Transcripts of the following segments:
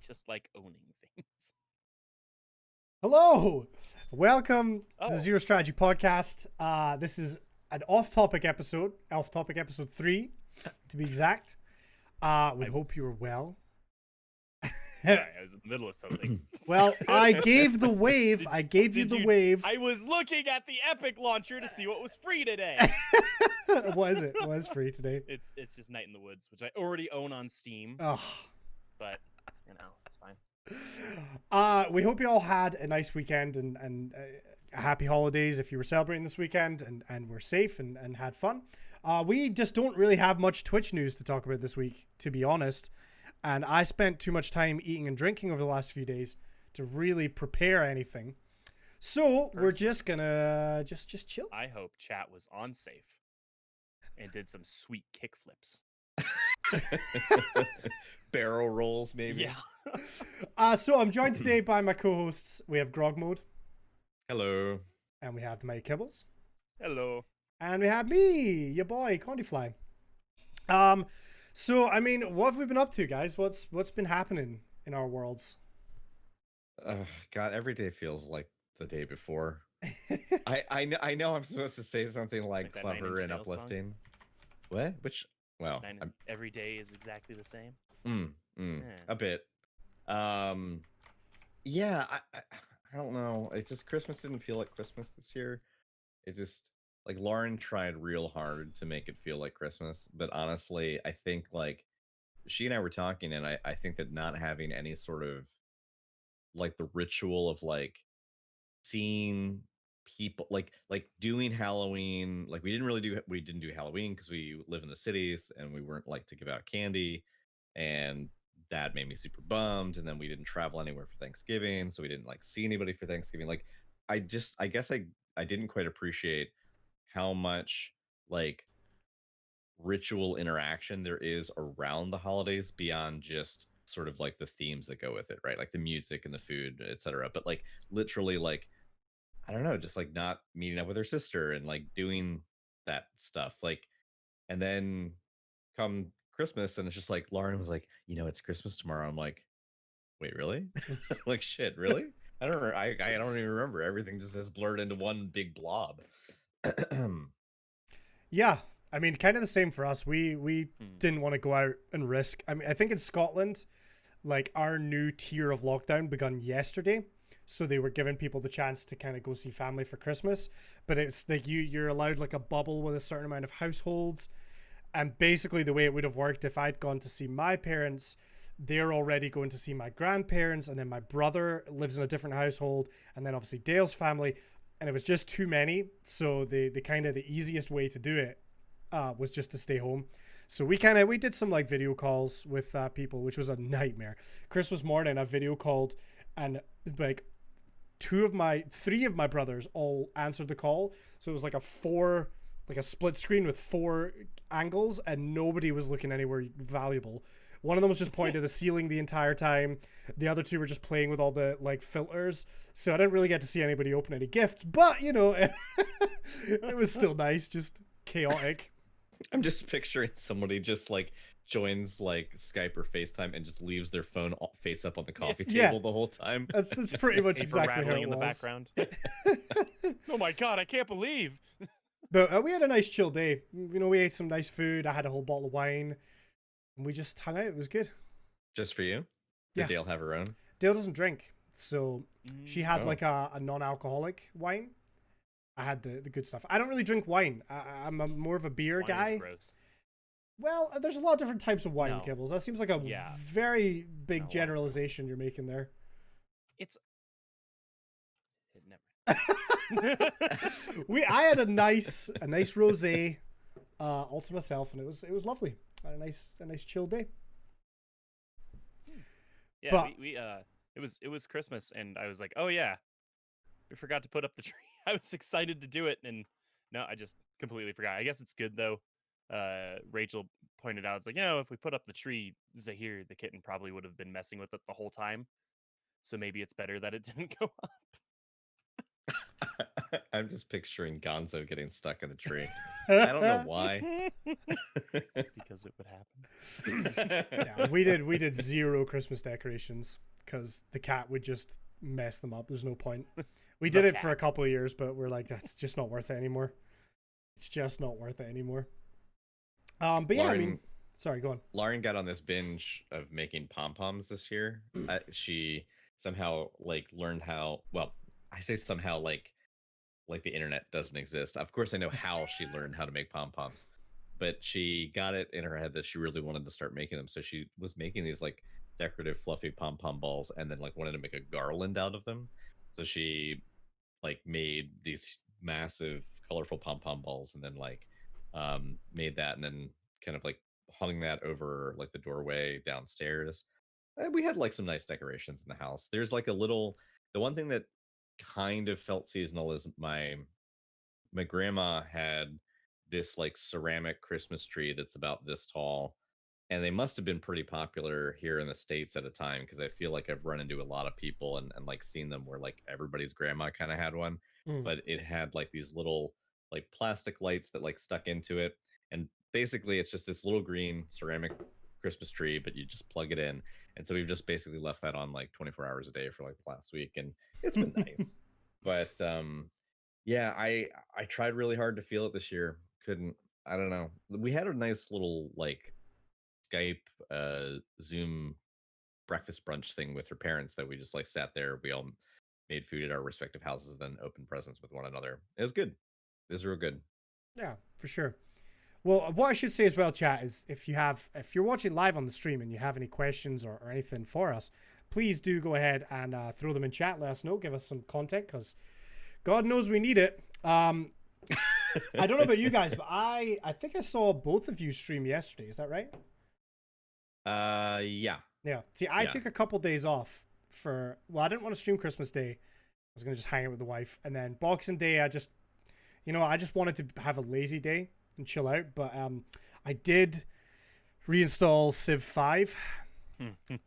just like owning things. Hello, welcome to the Oh, Zero Strategy Podcast. This is an off-topic episode 3, to be exact. We I hope you was are well. sorry, I was in the middle of something. Well, I gave the wave. Did- I gave you did the wave. I was looking at the Epic launcher to see what was free today. What is it? What is free today? It's just Night in the Woods, which I already own on Steam, Oh. but it's fine. We hope you all had a nice weekend and happy holidays if you were celebrating this weekend and were safe and had fun. We just don't really have much Twitch news to talk about this week, to be honest. And I spent too much time eating and drinking over the last few days to really prepare anything. So we're just gonna just chill. I hope chat was on safe and did some sweet kick flips. Barrel rolls, maybe. Yeah. So I'm joined today by my co-hosts. We have Grog Mode, Hello. and we have the Mighty Kibbles, Hello. and we have me, your boy, Condyfly. So I mean, what have we been up to, guys? What's been happening in our worlds? God, every day feels like the day before. I know I'm supposed to say something like that Nine clever Inch and Nails song? uplifting. What? Which? Well, Every day is exactly the same. a Yeah. bit. Yeah. I don't know. It just Christmas didn't feel like Christmas this year. It just like Lauren tried real hard to make it feel like Christmas, but honestly, I think like she and I were talking, and I think that not having any sort of like the ritual of like seeing people like doing Halloween, like we didn't do Halloween because we live in the cities and we weren't like to give out candy, and that made me super bummed. And then we didn't travel anywhere for Thanksgiving, so we didn't like see anybody for Thanksgiving. Like I guess I didn't quite appreciate how much like ritual interaction there is around the holidays beyond just sort of like the themes that go with it, right? Like the music and the food, etc. But like literally like I don't know, just like not meeting up with her sister and like doing that stuff. Like and then come Christmas and it's just like Lauren was like, it's Christmas tomorrow. I'm like, wait, really? Like shit, really? I don't even remember. Everything just has blurred into one big blob. Yeah, I mean, kind of the same for us. We Hmm. didn't want to go out and risk. I mean, I think in Scotland, like our new tier of lockdown begun yesterday, so they were giving people the chance to kind of go see family for Christmas. But it's like you're allowed like a bubble with a certain amount of households, and basically the way it would have worked if I'd gone to see my parents, they're already going to see my grandparents, and then my brother lives in a different household, and then obviously Dale's family, and it was just too many. So the kind of the easiest way to do it was just to stay home. So we did some like video calls with people, which was a nightmare. Christmas morning, I video called, and like three of my brothers all answered the call. So it was like a split screen with 4 angles, and nobody was looking anywhere valuable. One of them was just pointing to the ceiling the entire time. The other 2 were just playing with all the like filters. So I didn't really get to see anybody open any gifts, but it was still nice, just chaotic. I'm just picturing somebody just like joins like Skype or FaceTime and just leaves their phone face up on the coffee Yeah. table the whole time. That's pretty much Paper exactly how rattling it in the was. background. Oh my god, I can't believe. But we had a nice chill day. We ate some nice food. I had a whole bottle of wine, and we just hung out. It was good. Just for you? Did Yeah. Dale have her own? Dale doesn't drink, so she had Oh. like a non-alcoholic wine. I had the good stuff. I don't really drink wine. I'm more of a beer Wine is guy. gross. Well, there's a lot of different types of wine, No. Kibbles. That seems like a Yeah. very No, big wine's gross. generalization you're making there. It never. I had a nice rosé all to myself, and it was lovely. I had a nice chill day. Yeah, But- it was Christmas, and I was like, oh yeah, we forgot to put up the tree. I was excited to do it, and no, I just completely forgot. I guess it's good though. Rachel pointed out, it's like, if we put up the tree, Zahir, the kitten, probably would have been messing with it the whole time. So maybe it's better that it didn't go up. I'm just picturing Gonzo getting stuck in the tree. I don't know why. Because it would happen. Yeah, we did zero Christmas decorations because the cat would just mess them up. There's no point. We did it for a couple of years, but we're like, that's just not worth it anymore. It's just not worth it anymore. But yeah, I mean, sorry, go on. Lauren got on this binge of making pom-poms this year. She somehow like learned how, well, I say somehow like the internet doesn't exist. Of course I know how she learned how to make pom-poms, but she got it in her head that she really wanted to start making them. So she was making these like decorative fluffy pom-pom balls and then like wanted to make a garland out of them. So she like made these massive colorful pom-pom balls and then like made that and then kind of like hung that over like the doorway downstairs. And we had like some nice decorations in the house. There's like a little, the one thing that kind of felt seasonal is my grandma had this like ceramic Christmas tree that's about this tall. And they must have been pretty popular here in the States at a time because I feel like I've run into a lot of people and like seen them where like everybody's grandma kind of had one, but it had like these little like plastic lights that like stuck into it. And basically it's just this little green ceramic Christmas tree, but you just plug it in. And so we've just basically left that on like 24 hours a day for like the last week. And it's been nice. But yeah, I tried really hard to feel it this year. Couldn't. I don't know. We had a nice little like Skype Zoom breakfast brunch thing with her parents that we just like sat there. We all made food at our respective houses, then opened presents with one another. It was good. It was real good. Yeah, for sure. Well, what I should say as well, chat, is if you're watching live on the stream and you have any questions or anything for us, please do go ahead and throw them in chat. Let us know. Give us some content because God knows we need it. I don't know about you guys, but I think I saw both of you stream yesterday. Is that right? Yeah. Yeah. See, I took a couple days off I didn't want to stream Christmas Day. I was going to just hang out with the wife. And then Boxing Day, I just wanted to have a lazy day and chill out. But I did reinstall Civ 5.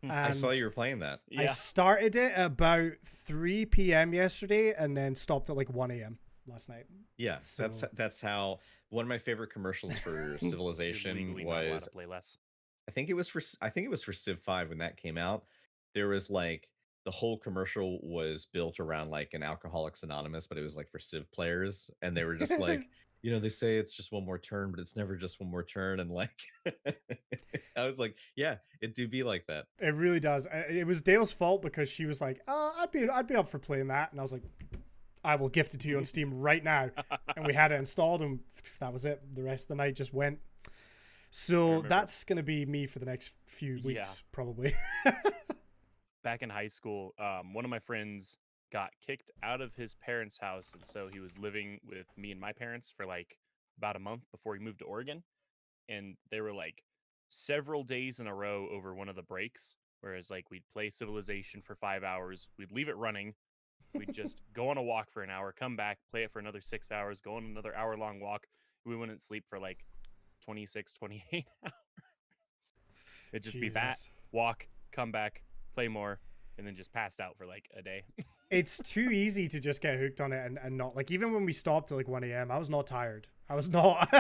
I saw you were playing that. I started it at about 3 p.m. yesterday and then stopped at like 1 a.m. last night. Yeah, so that's how one of my favorite commercials for Civilization was. To play less. I think it was for Civ 5 when that came out. There was like the whole commercial was built around like an Alcoholics Anonymous, but it was like for Civ players, and they were just like, they say it's just one more turn, but it's never just one more turn, and like, I was like, yeah, it do be like that. It really does. It was Dale's fault because she was like, I'd be up for playing that, and I was like, I will gift it to you on Steam right now, and we had it installed, and that was it. The rest of the night just went. So that's going to be me for the next few weeks, probably. Back in high school, one of my friends got kicked out of his parents' house, and so he was living with me and my parents for like about a month before he moved to Oregon. And they were like several days in a row over one of the breaks, whereas like we'd play Civilization for 5 hours, we'd leave it running, we'd just go on a walk for an hour, come back, play it for another 6 hours, go on another hour-long walk. We wouldn't sleep for like 26, 28 hours. It'd just be that, walk, come back, play more, and then just passed out for like a day. It's too easy to just get hooked on it and not, like, even when we stopped at like 1 a.m., I was not tired. I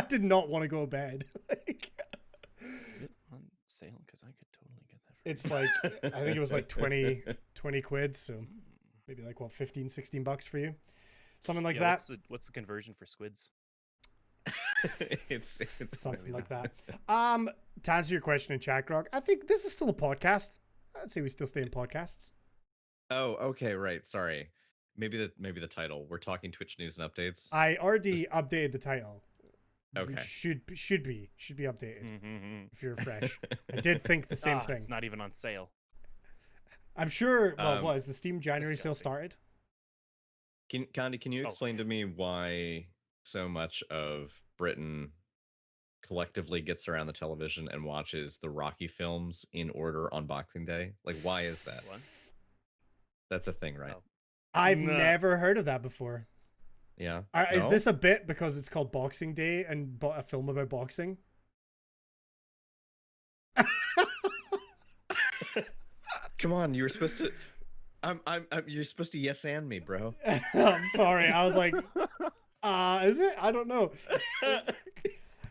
did not want to go to bed. Is it on sale? Because I could totally get that. It's like, I think it was like 20 quid, so maybe like, what, 15, 16 bucks for you? Something like that. What's the conversion for squids? it's something like that. To answer your question in chat, Grog, I think this is still a podcast. I'd say we still stay in podcasts. Oh, okay, right. Sorry. Maybe the title. We're talking Twitch news and updates. I already updated the title. Okay. It should be updated if you're fresh. I did think the same thing. It's not even on sale. I'm sure. Well, what is the Steam January sale started? Candy, can you explain to me why so much of Britain collectively gets around the television and watches the Rocky films in order on Boxing Day? Like, why is that? What? That's a thing, right? Oh. I've never heard of that before. Yeah. Is this a bit because it's called Boxing Day and a film about boxing? Come on, you were supposed to. You're supposed to yes and me, bro. I'm sorry. I was like, is it? I don't know.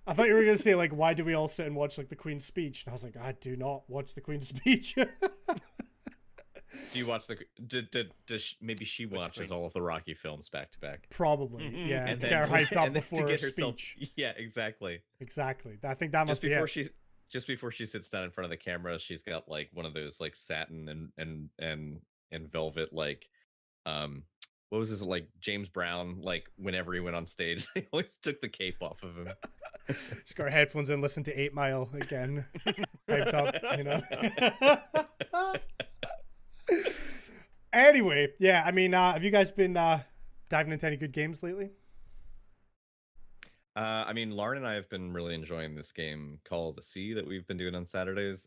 I thought you were gonna say like, why do we all sit and watch like the Queen's speech? And I was like, I do not watch the Queen's speech. Do you watch the? Maybe she watches all of the Rocky films back to back. Probably, yeah. And To then get her hyped up and then before to her get herself. speech. Yeah, exactly. Exactly. I think that must Just be before it. just before she sits down in front of the camera, she's got like one of those like satin and velvet like what was this like James Brown like whenever he went on stage they always took the cape off of him. She's got her headphones in, listen to 8 Mile again. Hyped up, you know. Anyway, yeah, I mean, have you guys been diving into any good games lately? I mean, Lauren and I have been really enjoying this game called The Sea that we've been doing on Saturdays.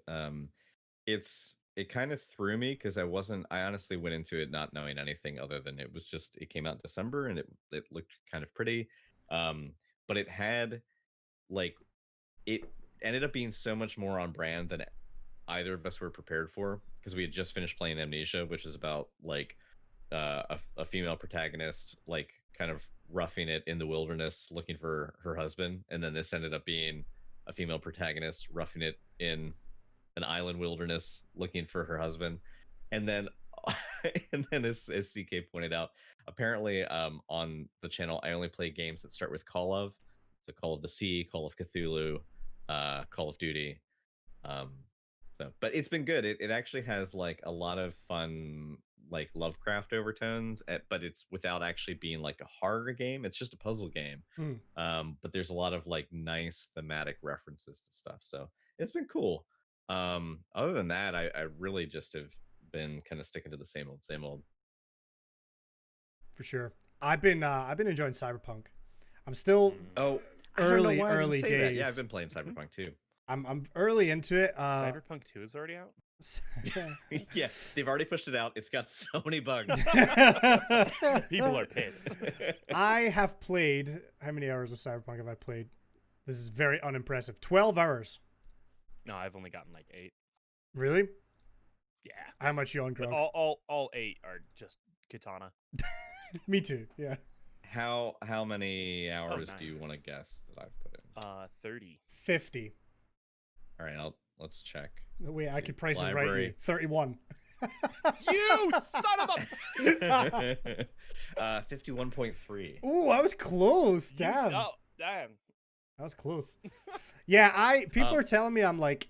It kind of threw me because I honestly went into it not knowing anything other than it came out in December and it looked kind of pretty. Um, but it had like it ended up being so much more on brand than either of us were prepared for because we had just finished playing Amnesia, which is about like a female protagonist like kind of roughing it in the wilderness looking for her husband, and then this ended up being a female protagonist roughing it in an island wilderness looking for her husband, and then and then as CK pointed out, apparently on the channel I only play games that start with Call of, so Call of the Sea, Call of Cthulhu, Call of Duty. um but it's been good. It actually has like a lot of fun like Lovecraft overtones, but it's without actually being like a horror game. It's just a puzzle game. Hmm, But there's a lot of like nice thematic references to stuff. So it's been cool. Other than that, I really just have been kind of sticking to the same old. for sure. I've been enjoying Cyberpunk. I'm still Oh, I don't know early why I didn't early say that. days. Yeah, I've been playing Cyberpunk too. I'm early into it. Cyberpunk 2 is already out. Yeah, they've already pushed it out. It's got so many bugs. People are pissed. I have played. How many hours of Cyberpunk have I played? This is very unimpressive. 12 hours. No, I've only gotten like 8. Really? Yeah. How much you on, But Grog? all 8 are just Katana. Me too. Yeah. How many hours nice. do you want to guess that I've put in? 30. 50. All right, let's check. Wait, I See, could price this right. library. 31. You son of a 51.3. Ooh, I was close. Damn. Oh, damn. That was close. Yeah, people Um, are telling me I'm like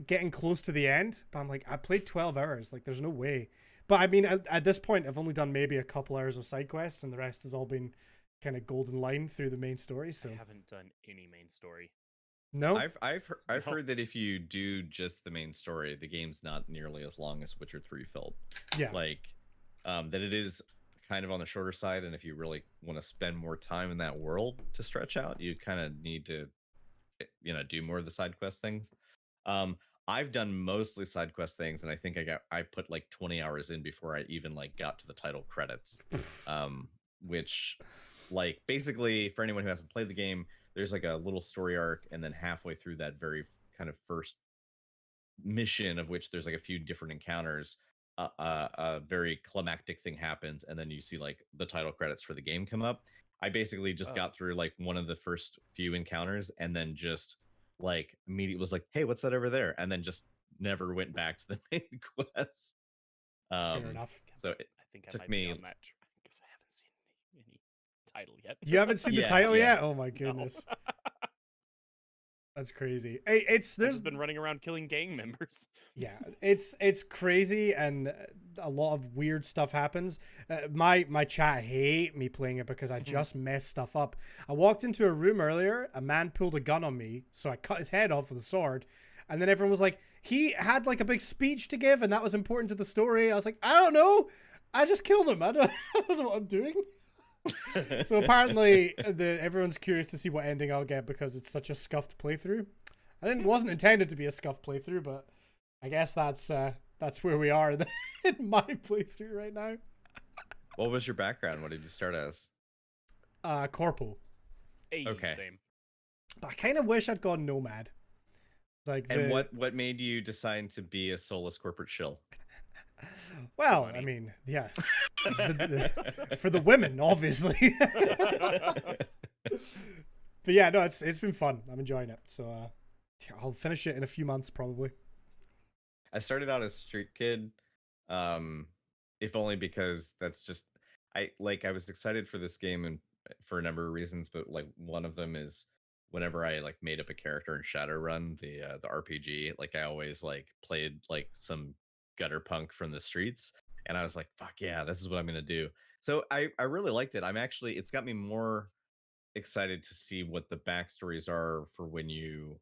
getting close to the end, but I'm like, I played 12 hours. Like, there's no way. But I mean, at this point, I've only done maybe a couple hours of side quests, and the rest has all been kind of golden line through the main story. So I haven't done any main story. no, I've No. heard that if you do just the main story, the game's not nearly as long as Witcher 3 felt. yeah, Like, that it is kind of on the shorter side, and if you really want to spend more time in that world to stretch out, you kind of need to, do more of the side quest things. I've done mostly side quest things, and I think I put like 20 hours in before I even like got to the title credits. Which, like, basically for anyone who hasn't played the game, there's like a little story arc, and then halfway through that very kind of first mission, of which there's like a few different encounters, a very climactic thing happens, and then you see like the title credits for the game come up. I basically just Oh. got through like one of the first few encounters, and then just like immediately was like, "Hey, what's that over there?" And then just never went back to the main quest. fair enough. So it I think I took might be me- on that track because I haven't seen any title yet. You haven't seen the Yeah, title yeah. yet? Oh my No. goodness, that's crazy. Hey, it's I've there's just been running around killing gang members. yeah, it's crazy, and a lot of weird stuff happens. My chat hate me playing it because I just mess stuff up. I walked into a room earlier, a man pulled a gun on me, so I cut his head off with a sword, and then everyone was like, he had like a big speech to give, and that was important to the story. I was like, I don't know, I just killed him. I don't know what I'm doing. So apparently, everyone's curious to see what ending I'll get because it's such a scuffed playthrough. Wasn't intended to be a scuffed playthrough, but I guess that's where we are in my playthrough right now. What was your background? What did you start as? Corpo. Hey, Okay. same. But I kind of wish I'd gone nomad. Like And what made you decide to be a soulless corporate shill? Well, money. I mean, yes, for the women, obviously. But yeah, no, it's been fun. I'm enjoying it. So yeah, I'll finish it in a few months probably. I started out as Street Kid, um, if only because that's just I was excited for this game and for a number of reasons, but like one of them is whenever I like made up a character in Shadowrun, the RPG, like I always like played like some gutter punk from the streets, and I was like, fuck yeah, this is what I'm gonna do. So I really liked it. I'm actually it's got me more excited to see what the backstories are for when you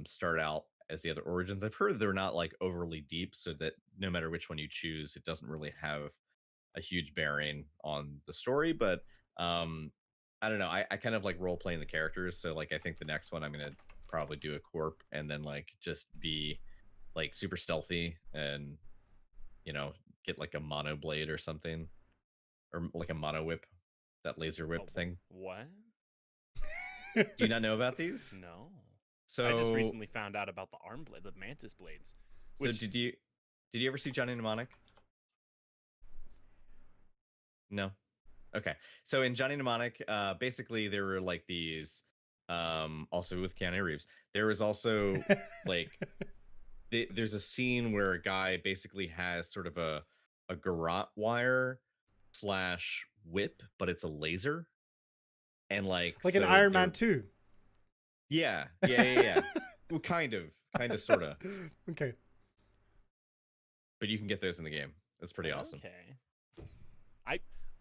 start out as the other origins. I've heard they're not like overly deep, so that no matter which one you choose, it doesn't really have a huge bearing on the story. But um, I don't know. I kind of like role playing the characters, so like I think the next one I'm gonna probably do a corp and then like just be like super stealthy and get like a mono blade or something or like a mono whip, that laser whip thing. What? Do you not know about these? No. So I just recently found out about the arm blade, the mantis blades. Which so did you ever see Johnny Mnemonic? No. Okay. So in Johnny Mnemonic, basically there were like these also with Keanu Reeves. There was also like there's a scene where a guy basically has sort of a garrote wire slash whip, but it's a laser. And like Like an so Iron they're Man 2. yeah. Well, kind of, sort of. Okay. But you can get those in the game. It's pretty awesome. Okay.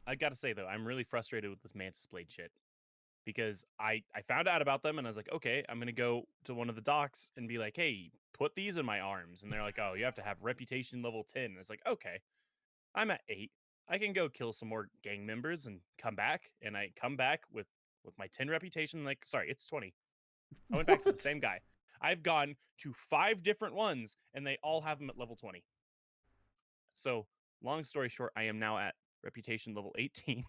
I gotta say though, I'm really frustrated with this mantis blade shit because I found out about them and I was like, okay, I'm gonna go to one of the docks and be like, hey, put these in my arms, and they're like, oh, you have to have reputation level 10. And it's like, okay, I'm at 8. I can go kill some more gang members and come back, and I come back with my 10 reputation. Like, sorry, it's 20. I went back to the What? same guy. I've gone to 5 different ones, and they all have them at level 20. So, long story short, I am now at reputation level 18.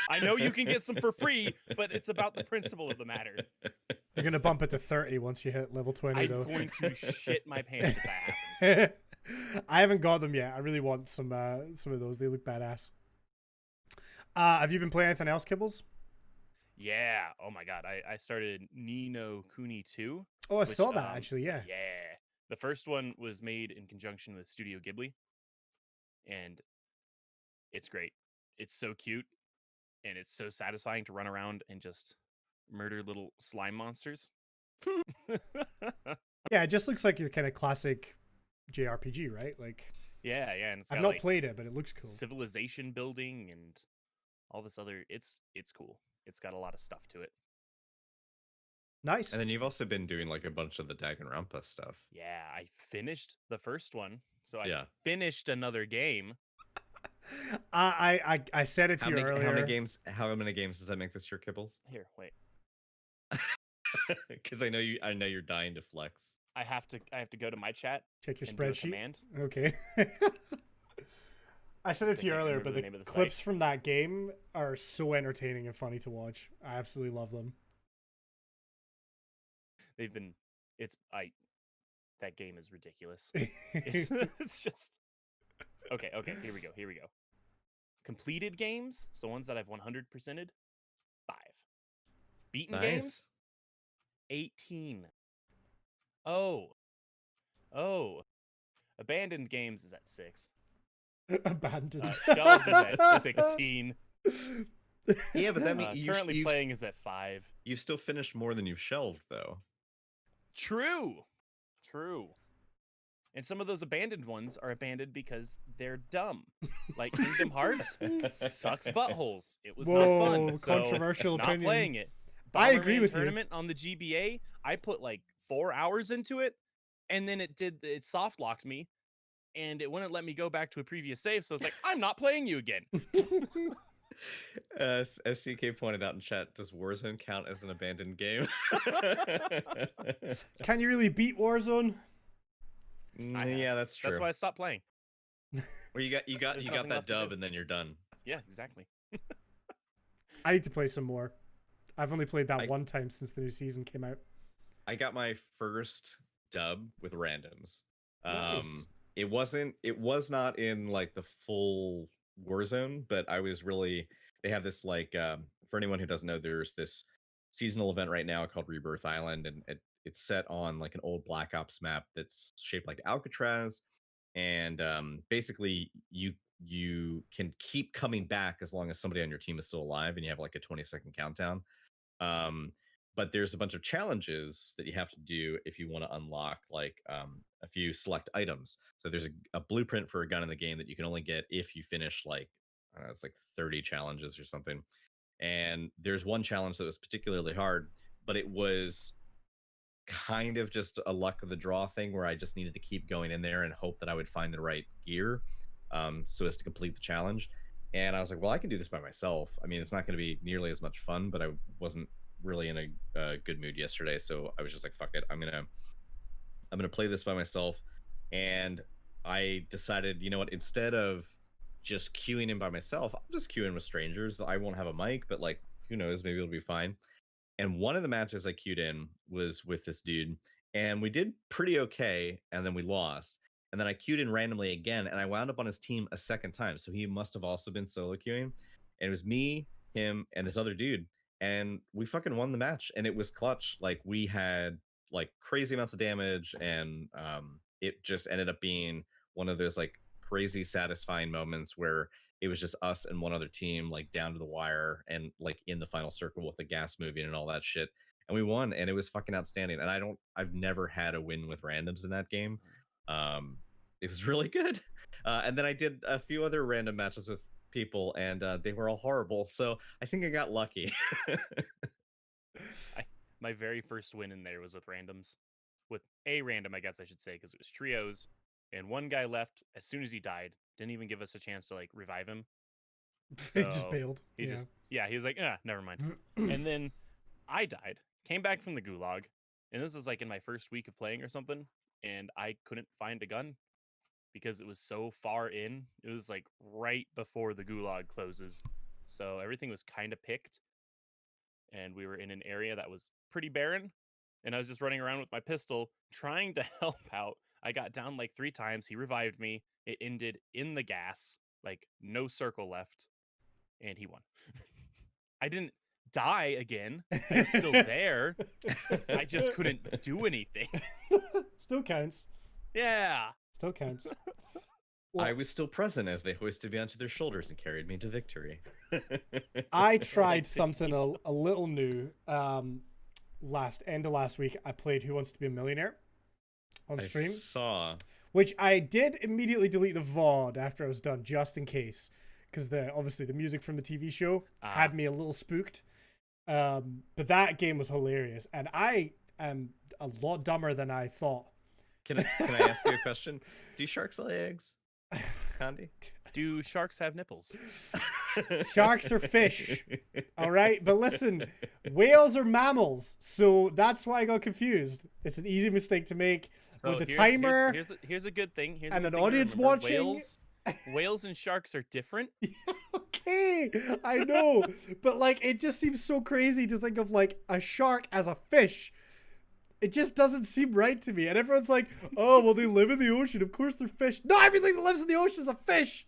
I know you can get some for free, but it's about the principle of the matter. They're gonna bump it to 30 once you hit level 20, I'm though. going to shit my pants if that happens. I haven't got them yet. I really want some of those. They look badass. Have you been playing anything else, Kibbles? Yeah. Oh my god. I started Ni no Kuni 2. Oh, I which, saw that actually. Yeah. Yeah. The first one was made in conjunction with Studio Ghibli, and it's great. It's so cute, and it's so satisfying to run around and just murder little slime monsters. Yeah, it just looks like your kind of classic JRPG, right? Like, yeah, and it's I've got not like played it, but it looks cool. civilization building and all this other. It's cool. It's got a lot of stuff to it. Nice. And then you've also been doing like a bunch of the Danganronpa stuff. Yeah, I finished the first one, so I Yeah. finished another game. I said it to you earlier. How many games does that make this year, Kibbles? Here, wait. Because I know you're dying to flex. I have to go to my chat. Check your and do a spreadsheet. command. Okay. I said it to you earlier, but the name of the clips site. from that game are so entertaining and funny to watch. I absolutely love them. They've been. That game is ridiculous. It's just. Okay. Here we go. Completed games, so ones that I've 100%ed, 5. Beaten Nice. games, 18. Oh. Abandoned games is at 6. Abandoned. Shelved is at 16. Yeah, but that means Currently playing is at 5. You've still finished more than you've shelved, though. True. And some of those abandoned ones are abandoned because they're dumb. Like Kingdom Hearts sucks buttholes. It was not fun. So controversial not opinion. playing it. I agree Bomberman with you. Tournament on the GBA, I put like 4 hours into it, and then it soft locked me, and it wouldn't let me go back to a previous save. So it's like, I'm not playing you again. As CK pointed out in chat, does Warzone count as an abandoned game? Can you really beat Warzone? Yeah, that's true. That's why I stopped playing. Well, you got There's that nothing left to dub, do. and then you're done. Yeah, exactly. I need to play some more. I've only played that one time since the new season came out. I got my first dub with randoms. Nice. it was not in like the full war zone, but I was really they have this like for anyone who doesn't know, there's this seasonal event right now called Rebirth Island, and it's set on like an old Black Ops map that's shaped like Alcatraz, and basically you can keep coming back as long as somebody on your team is still alive, and you have like a 20-second countdown. Um, but there's a bunch of challenges that you have to do if you want to unlock like a few select items. So there's a blueprint for a gun in the game that you can only get if you finish like I don't know, it's like 30 challenges or something. And there's one challenge that was particularly hard, but it was kind of just a luck of the draw thing where I just needed to keep going in there and hope that I would find the right gear so as to complete the challenge. And I was like, well, I can do this by myself. I mean, it's not going to be nearly as much fun, but I wasn't really in a good mood yesterday, so I was just like, fuck it, I'm gonna play this by myself. And I decided, you know what, instead of just queuing in by myself, I'll just queue in with strangers. I won't have a mic, but like, who knows, maybe it'll be fine. And one of the matches I queued in was with this dude, and we did pretty okay, and then we lost. And then I queued in randomly again, and I wound up on his team a second time. So he must have also been solo queuing. And it was me, him, and this other dude. And we fucking won the match, and it was clutch. Like we had like crazy amounts of damage, and it just ended up being one of those like crazy satisfying moments where it was just us and one other team like down to the wire and like in the final circle with the gas moving and all that shit, and we won, and it was fucking outstanding. And I've never had a win with randoms in that game. It was really good. And then I did a few other random matches with people, and they were all horrible, so I think I got lucky. My very first win in there was with randoms, with a random, I guess I should say, because it was trios, and one guy left as soon as he died. Didn't even give us a chance to like revive him. He just bailed. He was like, never mind. And then I died, came back from the gulag, and this was like in my first week of playing or something, and I couldn't find a gun because it was so far in. It was like right before the gulag closes, so everything was kind of picked, and we were in an area that was pretty barren, and I was just running around with my pistol trying to help out. I got down like 3 times. He revived me. It ended in the gas, like no circle left, and he won. I didn't die again. I was still there. I just couldn't do anything. Still counts. Yeah. Still counts. Well, I was still present as they hoisted me onto their shoulders and carried me to victory. I tried something a little new. End of last week, I played Who Wants to Be a Millionaire on stream. I saw. Which I did immediately delete the VOD after I was done, just in case. Because obviously the music from the TV show had me a little spooked. But that game was hilarious. And I am a lot dumber than I thought. Can I ask you a question? Do sharks lay eggs, Condi? Do sharks have nipples? Sharks are fish. All right. But listen, whales are mammals. So that's why I got confused. It's an easy mistake to make. So with a timer. Here's a good thing. And an audience watching. Whales and sharks are different. Okay, I know. But like, it just seems so crazy to think of like a shark as a fish. It just doesn't seem right to me. And everyone's like, oh, well, they live in the ocean. Of course they're fish. No, everything that lives in the ocean is a fish.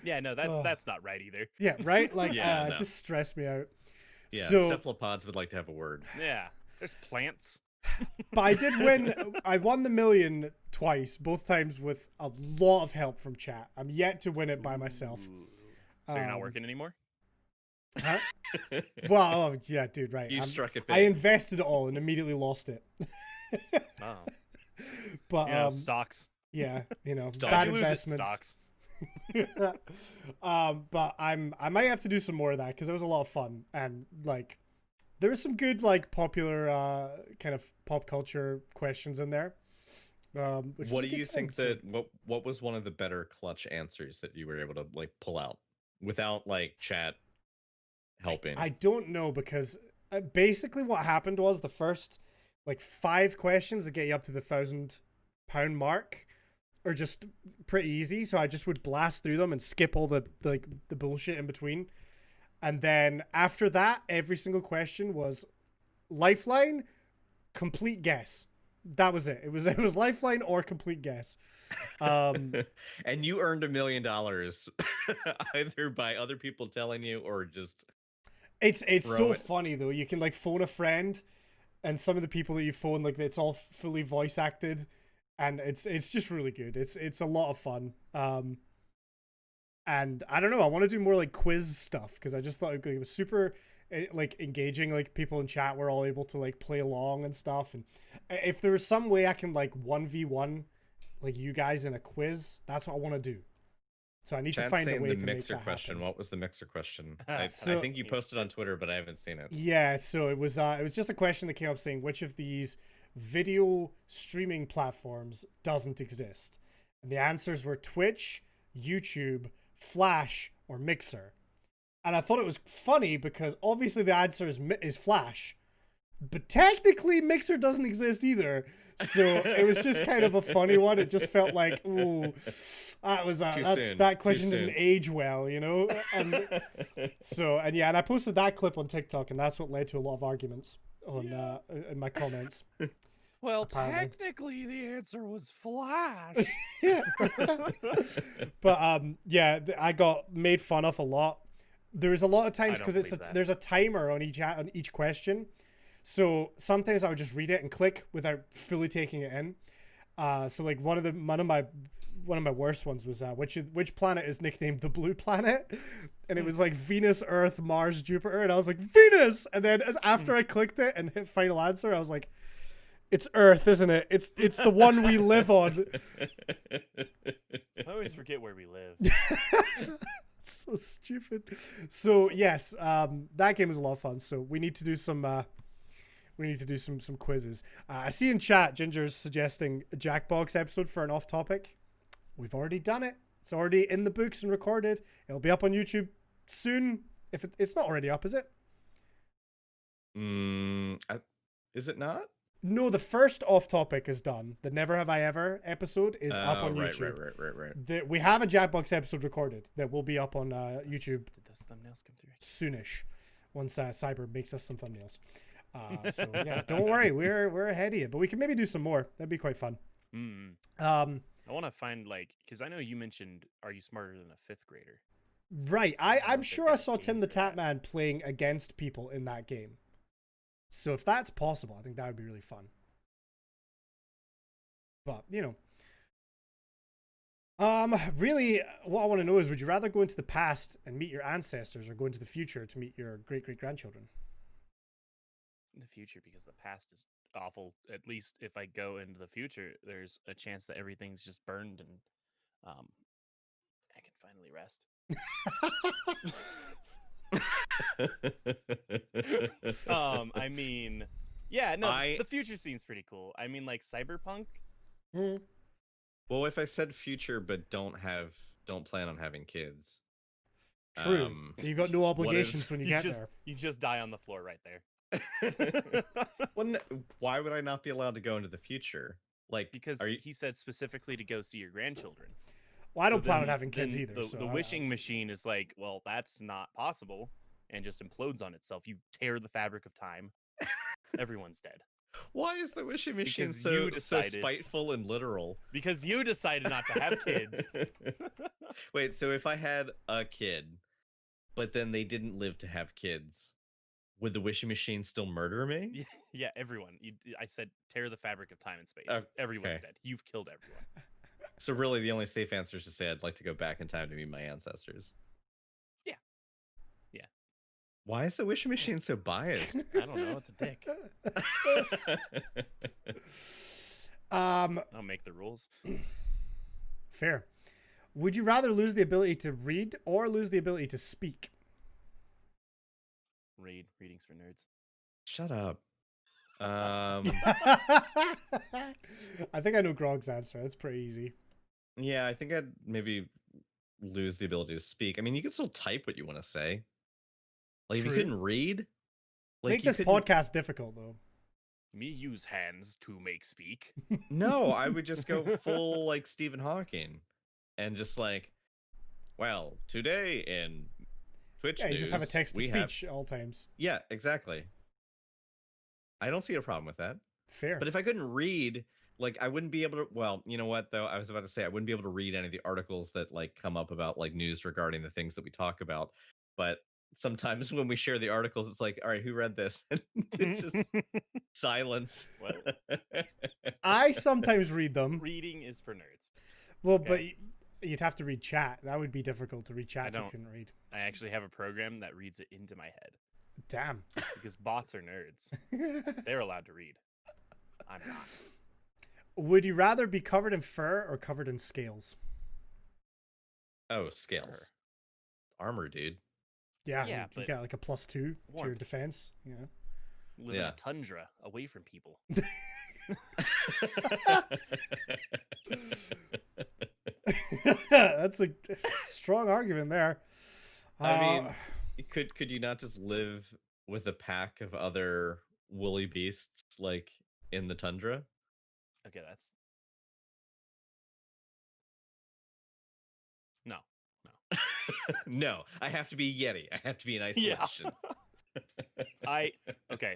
Yeah, no, that's not right either. Yeah, right? Like, Yeah, no. It just stressed me out. Yeah, so, cephalopods would like to have a word. Yeah, there's plants. But I did win. I won the million twice, both times with a lot of help from chat. I'm yet to win it by myself. Ooh. So you're not working anymore? Huh? Well, yeah, dude, right. You struck it I big. invested it all and immediately lost it. Oh. But stocks. Yeah, Did bad you lose it? investments. Stocks. But I might have to do some more of that because it was a lot of fun, and like there was some good like popular kind of pop culture questions in there. What do you think what was one of the better clutch answers that you were able to like pull out without like chat helping? I don't know, because basically what happened was the first like 5 questions that get you up to the £1,000 mark are just pretty easy, so I just would blast through them and skip all the bullshit in between. And then after that, every single question was lifeline, complete guess. That was it. It was Lifeline or complete guess. And you earned $1 million either by other people telling you or just It's throw so it. funny though. You can like phone a friend, and some of the people that you phone, like it's all fully voice acted, and it's just really good. It's a lot of fun. And I don't know. I want to do more like quiz stuff because I just thought it was super like engaging. Like people in chat were all able to like play along and stuff. And if there was some way I can like 1v1 like you guys in a quiz, that's what I want to do. So I need to Chat's find a saying way the to mixer make that question. happen. What was the mixer question? I So- think you posted on Twitter, but I haven't seen it. Yeah, so it was just a question that came up saying which of these video streaming platforms doesn't exist. And the answers were Twitch, YouTube, Flash, or Mixer. And I thought it was funny because obviously the answer is Flash, but technically Mixer doesn't exist either. So it was just kind of a funny one. It just felt like, ooh, that question didn't age well, you know. And so and I posted that clip on TikTok, and that's what led to a lot of arguments on in my comments. Well, Apparently. technically, the answer was Flash. Yeah. But I got made fun of a lot. There's a lot of times don't because believe that. there's a timer on each question. So sometimes I would just read it and click without fully taking it in. So like one of my worst ones was which planet is nicknamed the Blue Planet, and it was like Venus, Earth, Mars, Jupiter, and I was like Venus, and then after I clicked it and hit final answer, I was like, it's Earth, isn't it? It's the one we live on. I always forget where we live. So stupid. So yes, that game was a lot of fun. So we need to do some quizzes. I see in chat Ginger's suggesting a Jackbox episode for an off topic. We've already done it. It's already in the books and recorded. It'll be up on YouTube soon. If it's not already up, is it? Is it not? No, the first off topic is done. The Never Have I Ever episode is up on YouTube. Right. We have a Jackbox episode recorded that will be up on YouTube Did those thumbnails come through? soonish, once Cyber makes us some thumbnails. So yeah, don't worry, we're ahead of you, but we can maybe do some more. That'd be quite fun. I want to find because I know you mentioned, are you smarter than a fifth grader? Right, I I'm don't sure think I that's saw game Tim the for that. Tatman playing against people in that game. So if that's possible, I think that would be really fun. But really, what I want to know is, would you rather go into the past and meet your ancestors, or go into the future to meet your great-great-grandchildren? In the future, because the past is awful. At least if I go into the future, there's a chance that everything's just burned and I can finally rest. I mean, yeah, no, the future seems pretty cool. I mean, like cyberpunk. Well, if I said future but don't plan on having kids. True. So you got no obligations when you get just, there. You just die on the floor right there. Well, why would I not be allowed to go into the future? Like, because he said specifically to go see your grandchildren. Well, I don't plan on having kids then either. The wishing machine is like, well, that's not possible, and just implodes on itself. You tear the fabric of time. Everyone's dead. Why is the wishing machine Because so you decided- spiteful and literal? Because you decided not to have kids. Wait, so if I had a kid, but then they didn't live to have kids, would the wishing machine still murder me? Yeah, everyone. I said tear the fabric of time and space. Okay. Everyone's dead. You've killed everyone. So really, the only safe answer is to say I'd like to go back in time to meet my ancestors. Yeah. Why is the wishing machine so biased? I don't know. It's a dick. I don't make the rules. Fair. Would you rather lose the ability to read or lose the ability to speak? Readings for nerds. Shut up. I think I know Grog's answer. That's pretty easy. Yeah, I think I'd maybe lose the ability to speak. I mean, you can still type what you want to say. Like, if you True. couldn't read, like, Make you this couldn't- podcast difficult, though. Me use hands to make speak. No, I would just go full like Stephen Hawking, and just like, well, today in Twitch Yeah, you just have a news, text to we speech at all times. Yeah, exactly. I don't see a problem with that. Fair. But if I couldn't read, like I wouldn't be able to. Well, you know what though? I was about to say I wouldn't be able to read any of the articles that like come up about like news regarding the things that we talk about. But sometimes when we share the articles, it's like, all right, who read this? And it's just silence. Well, I sometimes read them. reading is for nerds. Well, Okay. but you'd have to read chat. That would be difficult to read chat if you don't. couldn't read. I actually have a program that reads it into my head Damn. because bots are nerds. They're allowed to read. I'm not. Would you rather be covered in fur or covered in scales? Oh, scales, Fur. armor, dude. Yeah, Yeah, you but got like a +2 to your warmth. defense. Yeah. Live in Yeah. a tundra away from people. That's a strong argument there. I mean, could you not just live with a pack of other woolly beasts like in the tundra? Okay, that's no. No, I have to be Yeti. I have to be in Yeah. isolation. Okay.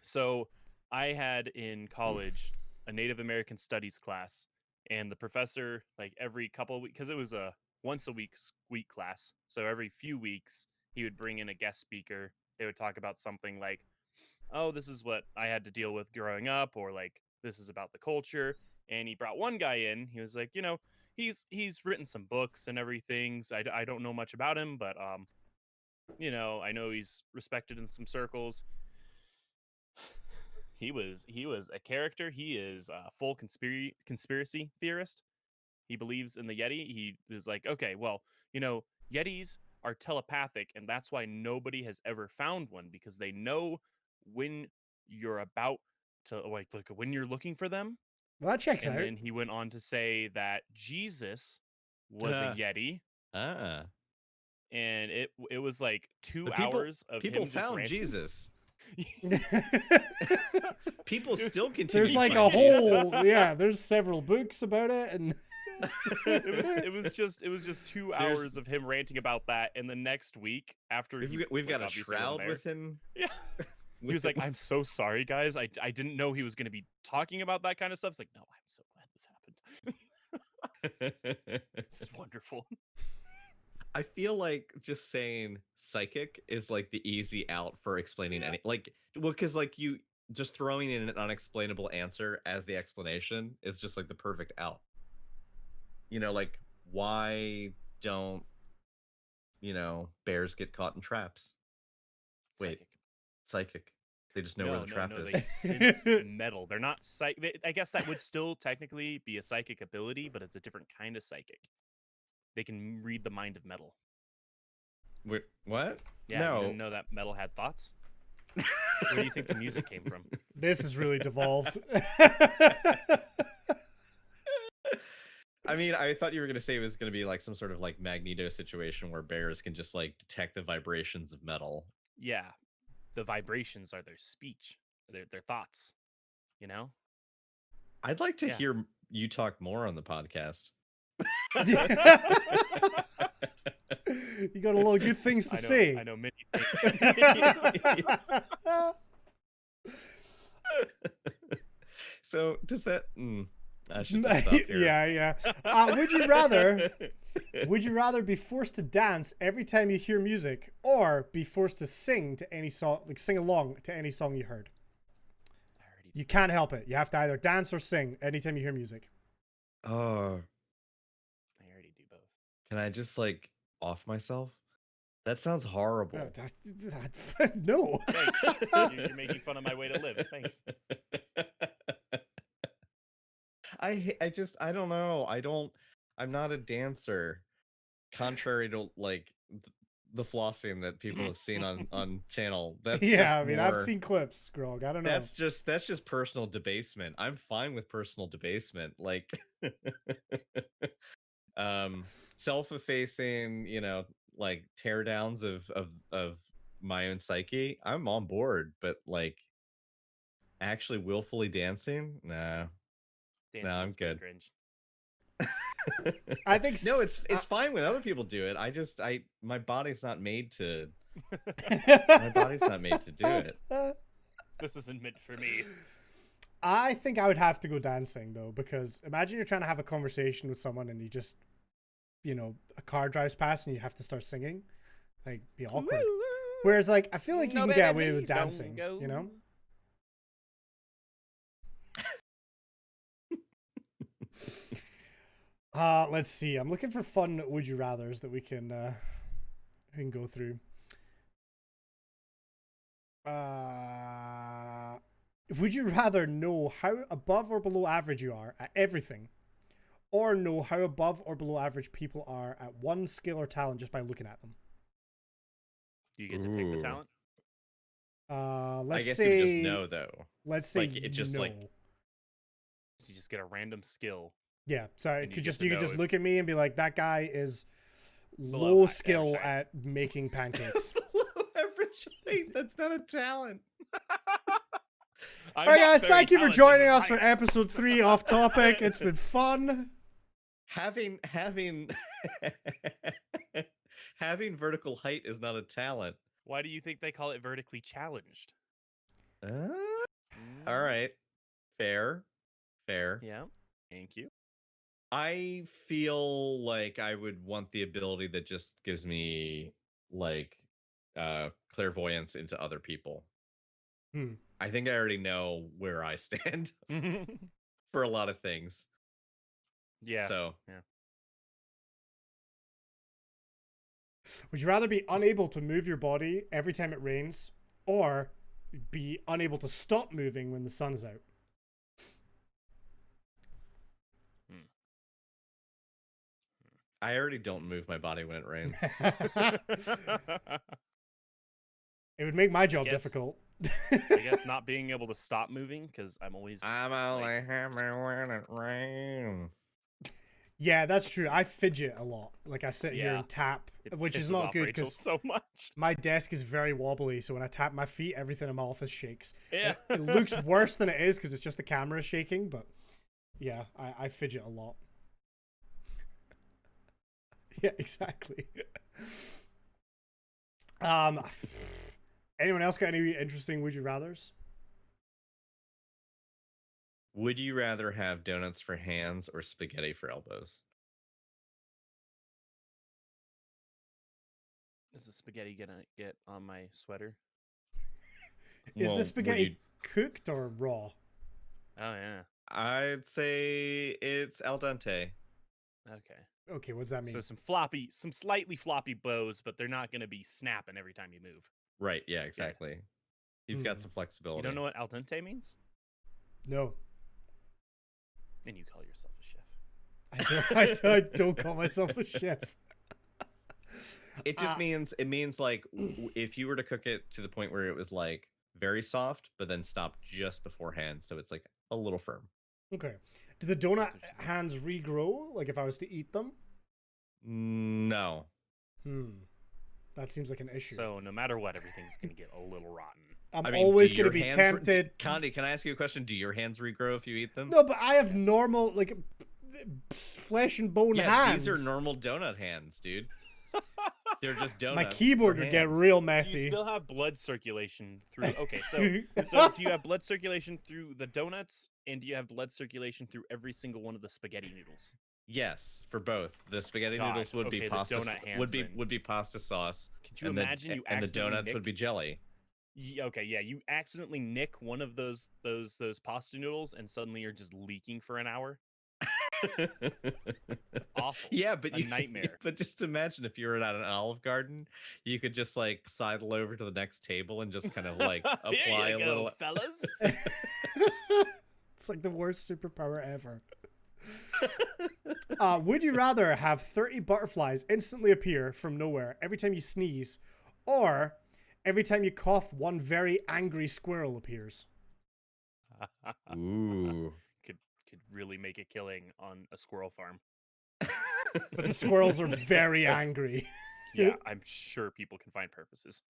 So I had in college a Native American Studies class, and the professor, like every couple of weeks, because it was a once a week class, so every few weeks he would bring in a guest speaker. They would talk about something like, "Oh, this is what I had to deal with growing up," or like, "This is about the culture." And he brought one guy in. He was like, he's written some books and everything. So I don't know much about him, but I know he's respected in some circles. He was a character. He is a full conspiracy theorist. He believes in the Yeti. He is like, okay, well, Yetis are telepathic, and that's why nobody has ever found one, because they know when you're about to like when you're looking for them. Well, that checks And out. then he went on to say that Jesus was a Yeti, Ah, and it was like two but hours of people him just found ranting. Jesus. People still continue. There's to like find a whole Jesus. yeah. There's several books about it, and it was just 2 There's- hours of him ranting about that, and the next week after We've like, got a obviously wasn't shroud there- with him. Yeah. He was like, "I'm so sorry, guys. I didn't know he was going to be talking about that kind of stuff." It's like, no, I'm so glad this happened. This is wonderful. I feel like just saying psychic is like the easy out for explaining Yeah. any because like you just throwing in an unexplainable answer as the explanation is just like the perfect out. Like why don't bears get caught in traps? Wait, psychic. They just know where the trap no, is. they sense metal. They're not I guess that would still technically be a psychic ability, but it's a different kind of psychic. They can read the mind of metal. Wait, what? Yeah, No. you didn't know that metal had thoughts? Where do you think the music came from? this is really devolved. I mean, I thought you were gonna say it was gonna be like some sort of like Magneto situation where bears can just like detect the vibrations of metal. Yeah, the vibrations are their speech, their thoughts. You know? I'd like to Yeah. hear you talk more on the podcast. You got a lot of good things to say. I know many things. So does that? I should just stop here. yeah. Would you rather be forced to dance every time you hear music, or be forced to sing to any song, like sing along to any song you heard? You can't help it. You have to either dance or sing anytime you hear music. Oh, I already do both. can I just like off myself? That sounds horrible. No. Thanks. You're making fun of my way to live. Thanks. I don't know. I'm not a dancer. Contrary to like the flossing that people have seen on channel. That's Yeah, just I mean, more, I've seen clips, Grog. I don't know. that's just personal debasement. I'm fine with personal debasement. Like self-effacing, like teardowns of my own psyche. I'm on board, but like actually willfully dancing, nah. Dancing I'm is pretty good. Cringe. I think No, it's fine when other people do it. My body's not made to do it. This isn't meant for me. I think I would have to go dancing though, because imagine you're trying to have a conversation with someone and you just, a car drives past and you have to start singing. Like, be awkward. Whereas, like, I feel like you No, can get baby, away with please don't dancing, go. you know? Let's see. I'm looking for fun would you rathers that we can go through. Would you rather know how above or below average you are at everything, or know how above or below average people are at one skill or talent just by looking at them? Do you get to pick the Ooh. talent? I Let's guess you would just say know though. let's say Like, it just, no. like- You just get a random skill. Yeah, so And it you could get just to you could know just if- look at me and be like, that guy is Below low average skill height. at making pancakes. Below average height. That's not a talent. I'm All right, not guys, very thank you for talented joining with us for heights. episode 3 off topic. It's been fun. Having having vertical height is not a talent. Why do you think they call it vertically challenged? All Mm, right. Fair. Yeah. Thank you. I feel like I would want the ability that just gives me like clairvoyance into other people. Hmm. I think I already know where I stand for a lot of things. Yeah. So yeah. Would you rather be unable to move your body every time it rains, or be unable to stop moving when the sun is out? I already don't move my body when it rains. It would make my job guess- difficult. I guess not being able to stop moving because I'm always. I'm only happy when it rains. Yeah, that's true. I fidget a lot. Like, I sit here Yeah. and tap, It which is pisses not off good Rachel because so much. my desk is very wobbly. So when I tap my feet, everything in my office shakes. Yeah. It looks worse than it is because it's just the camera shaking. But yeah, I fidget a lot. Yeah, exactly. Anyone else got any interesting would you rathers? Would you rather have donuts for hands or spaghetti for elbows? Is the spaghetti gonna get on my sweater? Is Well, the would spaghetti you- cooked or raw? Oh yeah. I'd say it's al dente. Okay. Okay, what does that mean? So some slightly floppy bows, but they're not gonna be snapping every time you move. Right, yeah, exactly. You've got Hmm. some You flexibility. don't know what al dente means? No, And you call yourself a chef. I don't call myself a chef. It just means like if you were to cook it to the point where it was like very soft, but then stop just beforehand, so it's like a little firm. Okay. Do the donut hands regrow? Like if I was to eat them? No. That seems like an issue. So no matter what, everything's gonna get a little rotten. I'm I mean, always do going to your be hands tempted. Condi, can I ask you a question? Do your hands regrow if you eat them? No, but I have normal, like, flesh and bone yeah, hands. these are normal donut hands, dude. They're just donuts. My keyboard for would get hands. real You messy. still have blood circulation through. Okay, so do you have blood circulation through the donuts, and do you have blood circulation through every single one of the spaghetti noodles? Yes, for both. The spaghetti God, noodles would okay, be the pasta. donut hands Would be then. pasta sauce. Could you and imagine you and the accidentally donuts would be nick- jelly. Okay, yeah, you accidentally nick one of those pasta noodles, and suddenly you're just leaking for an hour. Awful. Yeah, but A nightmare. But just imagine if you were at an Olive Garden, you could just like sidle over to the next table and just kind of like apply Here a you go, little. fellas. It's like the worst superpower ever. Would you rather have 30 butterflies instantly appear from nowhere every time you sneeze, or every time you cough, one very angry squirrel appears? Ooh. Could really make a killing on a squirrel farm. But the squirrels are very angry. Yeah, I'm sure people can find purposes.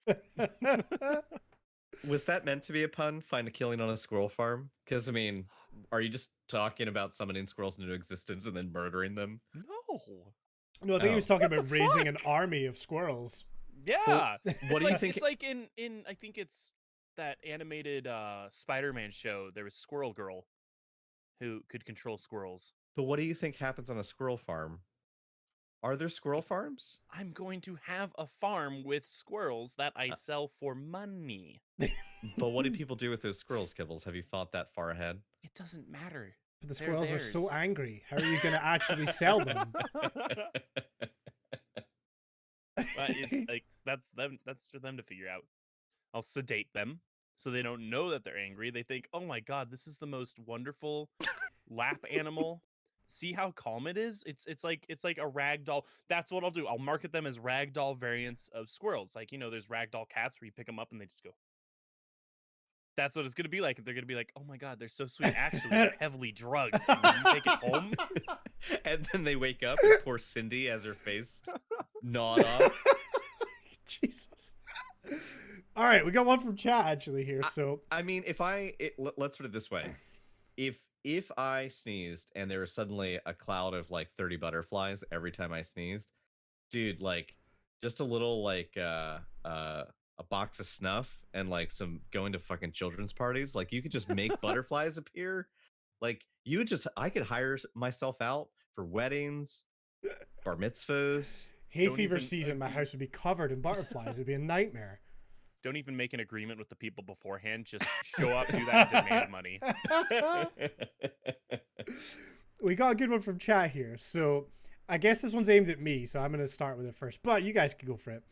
Was that meant to be a pun? Find a killing on a squirrel farm? Because I mean, are you just talking about summoning squirrels into existence and then murdering them? No. No, I think he was Oh. talking about raising an army of squirrels. Yeah. What do you think? It's like in I think it's that animated Spider-Man show, there was Squirrel Girl who could control squirrels. But what do you think happens on a squirrel farm? Are there squirrel farms? I'm going to have a farm with squirrels that I sell for money. But what do people do with those squirrels, Kibbles? Have you thought that far ahead? It doesn't matter. But the They're squirrels are so theirs. angry. How are you going to actually sell them? But it's like that's them. That's for them to figure out. I'll sedate them so they don't know that they're angry. They think, "Oh my god, this is the most wonderful lap animal. See how calm it is? It's like a rag doll." That's what I'll do. I'll market them as rag doll variants of squirrels. Like, there's rag doll cats where you pick them up and they just go. That's what it's gonna be like. They're gonna be like, "Oh my god, they're so sweet." Actually, they're heavily drugged. And when you take it home. And then they wake up and poor Cindy has her face gnawed off. Jesus. All right, we got one from chat actually here. So I mean, let's put it this way: if I sneezed and there was suddenly a cloud of like 30 butterflies every time I sneezed, dude, like just a little like a box of snuff and like some going to fucking children's parties, like you could just make butterflies appear. Like I could hire myself out for weddings, bar mitzvahs. hay Don't fever even season, my house would be covered in butterflies. It'd be a nightmare. Don't even make an agreement with the people beforehand. Just show up, do that, and demand money. We got a good one from chat here. So I guess this one's aimed at me, so I'm going to start with it first. But you guys can go for it.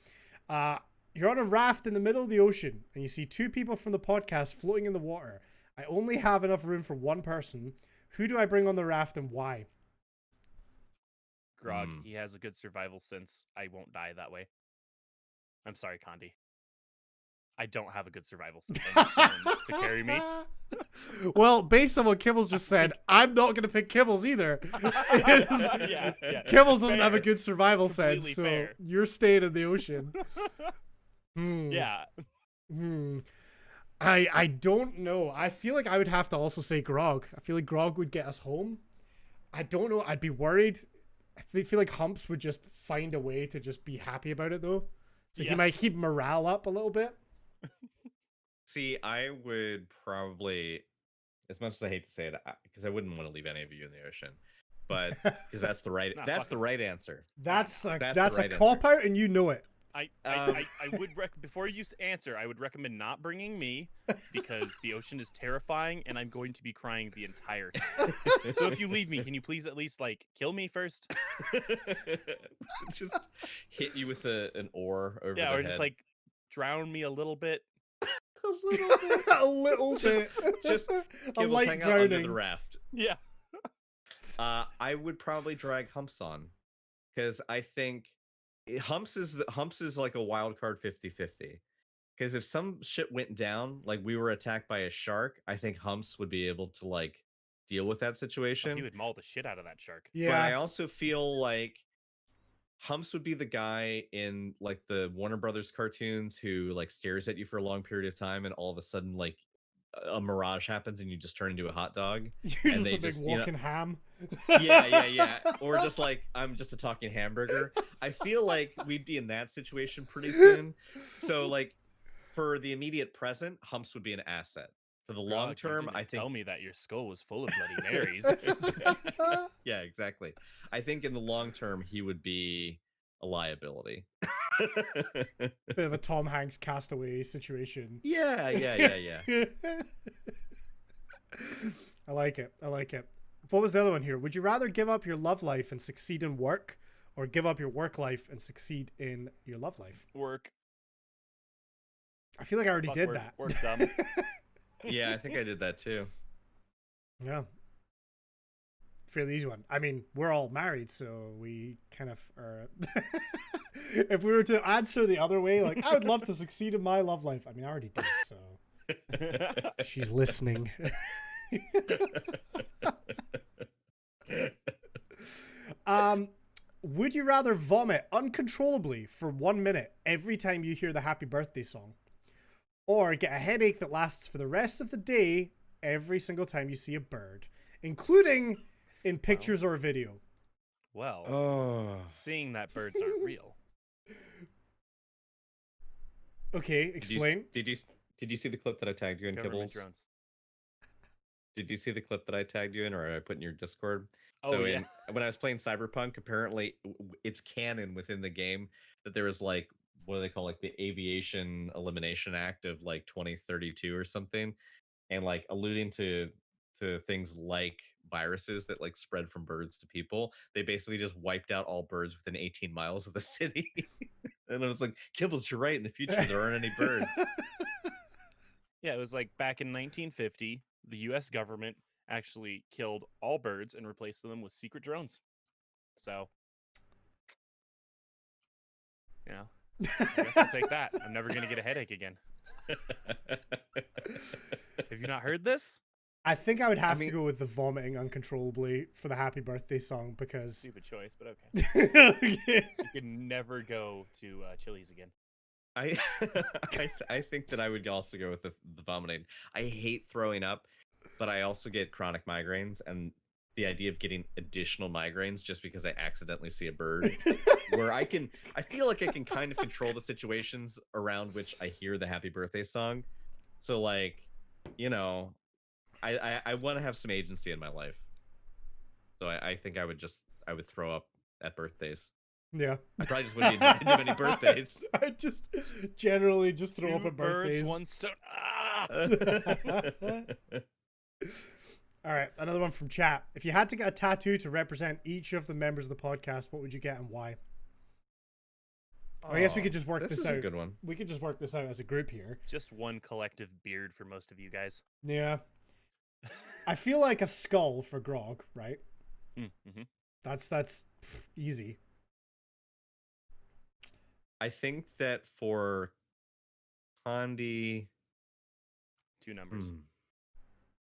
You're on a raft in the middle of the ocean, and you see two people from the podcast floating in the water. I only have enough room for one person. Who do I bring on the raft and why? Grog, he has a good survival sense. I won't die that way. I'm sorry, Condi. I don't have a good survival sense. I need someone to carry me. Well, based on what Kibbles just said, I'm not going to pick Kibbles either. Yeah. Kibbles doesn't have a good survival Completely sense, so fair. you're staying in the ocean. Yeah. I don't know. I feel like I would have to also say Grog. I feel like Grog would get us home. I don't know. I'd be worried. I feel like Humps would just find a way to just be happy about it, though. So he might keep morale up a little bit. See, I would probably, as much as I hate to say it, because I wouldn't want to leave any of you in the ocean, but because that's the right answer. That's the a right cop out, and you know it. I would before you answer, I would recommend not bringing me because the ocean is terrifying and I'm going to be crying the entire time. So if you leave me, can you please at least like kill me first? Just hit you with an oar over the or head. just like drown me a little bit. a little bit. A little bit. Just a Kibbles, light hang out under the drowning. raft. Yeah. I would probably drag Humps on because I think Humps is like a wild card 50-50. Because if some shit went down, like we were attacked by a shark, I think Humps would be able to like deal with that situation. He would maul the shit out of that shark. Yeah. But I also feel like Humps would be the guy in like the Warner Brothers cartoons who like stares at you for a long period of time and all of a sudden like a mirage happens and you just turn into a hot dog. You're and just a big walking ham. Yeah. Or just like, I'm just a talking hamburger. I feel like we'd be in that situation pretty soon. So like for the immediate present, Humps would be an asset. For the long term, I think. Tell me that your skull was full of Bloody Marys. Yeah, exactly. I think in the long term, he would be a liability. Bit of a Tom Hanks castaway situation. Yeah. I like it. What was the other one here? Would you rather give up your love life and succeed in work, or give up your work life and succeed in your love life? Work. I feel like I already did that. Work dumb. Yeah, I think I did that too. Yeah. Fairly easy one. I mean, we're all married, so we kind of are. If we were to answer the other way, like, I would love to succeed in my love life. I mean, I already did, so. She's listening. Would you rather vomit uncontrollably for 1 minute every time you hear the happy birthday song, or get a headache that lasts for the rest of the day every single time you see a bird, including in pictures or video? Well, seeing that birds aren't real. Okay, explain. Did you Did you see the clip that I tagged you in, Government Kibbles? drones. Did you see the clip that I tagged you in, or I put in your Discord? Oh So yeah. when I was playing Cyberpunk, apparently it's canon within the game that there was like, what do they call, like the Aviation Elimination Act of like 2032 or something, and like alluding to things like viruses that like spread from birds to people. They basically just wiped out all birds within 18 miles of the city. And I was like, Kibbles, you're right. In the future, there aren't any birds. Yeah, it was like back in 1950, the U.S. government actually killed all birds and replaced them with secret drones. So, yeah, I guess I'll take that. I'm never gonna get a headache again. Have you not heard this? I think I would have to mean- go with the vomiting uncontrollably for the happy birthday song because Stupid choice, but okay. Okay. You can never go to Chili's again. I I think that I would also go with the vomiting. I hate throwing up, but I also get chronic migraines, and the idea of getting additional migraines just because I accidentally see a bird, where I feel like I can kind of control the situations around which I hear the happy birthday song. So like, you know, I want to have some agency in my life. So I think I would throw up at birthdays. Yeah. I probably just wouldn't be invited to many birthdays. I just generally just throw up Two at birds, birthdays. one stone. Ah! All right, another one from chat. If you had to get a tattoo to represent each of the members of the podcast, what would you get and why? I guess we could just work this is out. a good one. We could just work this out as a group here. Just one collective beard for most of you guys. Yeah. I feel like a skull for Grog, right? Mm-hmm. That's easy. I think that for Condi, 2 numbers.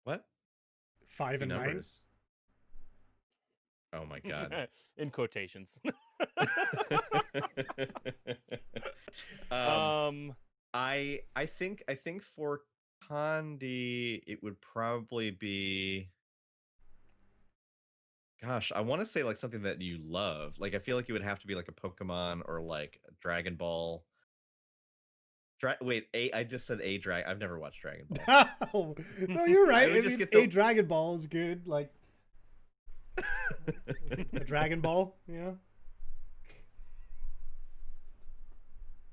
What? 5 Two and 9. numbers? Oh my god. In quotations. I think for Condi it would probably be, gosh, I want to say like something that you love. Like I feel like it would have to be like a Pokemon or like a Dragon Ball. I just said a drag. I've never watched Dragon Ball. No, you're right. would I just mean, get the- a Dragon Ball is good. Like a Dragon Ball, yeah.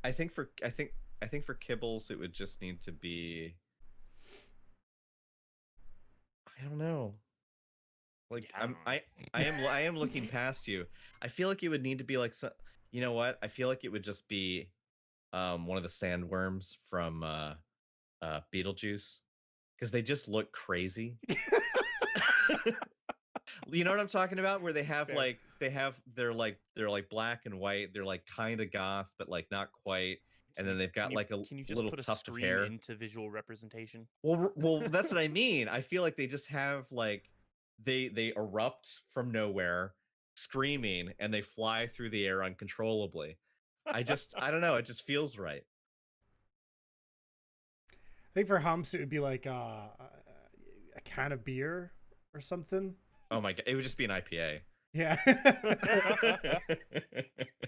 I think for Kibbles it would just need to be, I don't know. Like Yeah, I am looking past you. I feel like it would need to be like some, you know what? I feel like it would just be one of the sandworms from Beetlejuice, because they just look crazy. You know what I'm talking about? Where they have Fair. they're like black and white. They're like kind of goth, but like not quite. And then they've got like a Can you just little put a tuft of screen hair. into visual representation? Well, that's what I mean. I feel like they just have like they erupt from nowhere, screaming, and they fly through the air uncontrollably. I don't know. It just feels right. I think for Humps it would be like a can of beer or something. Oh my god, it would just be an IPA. Yeah.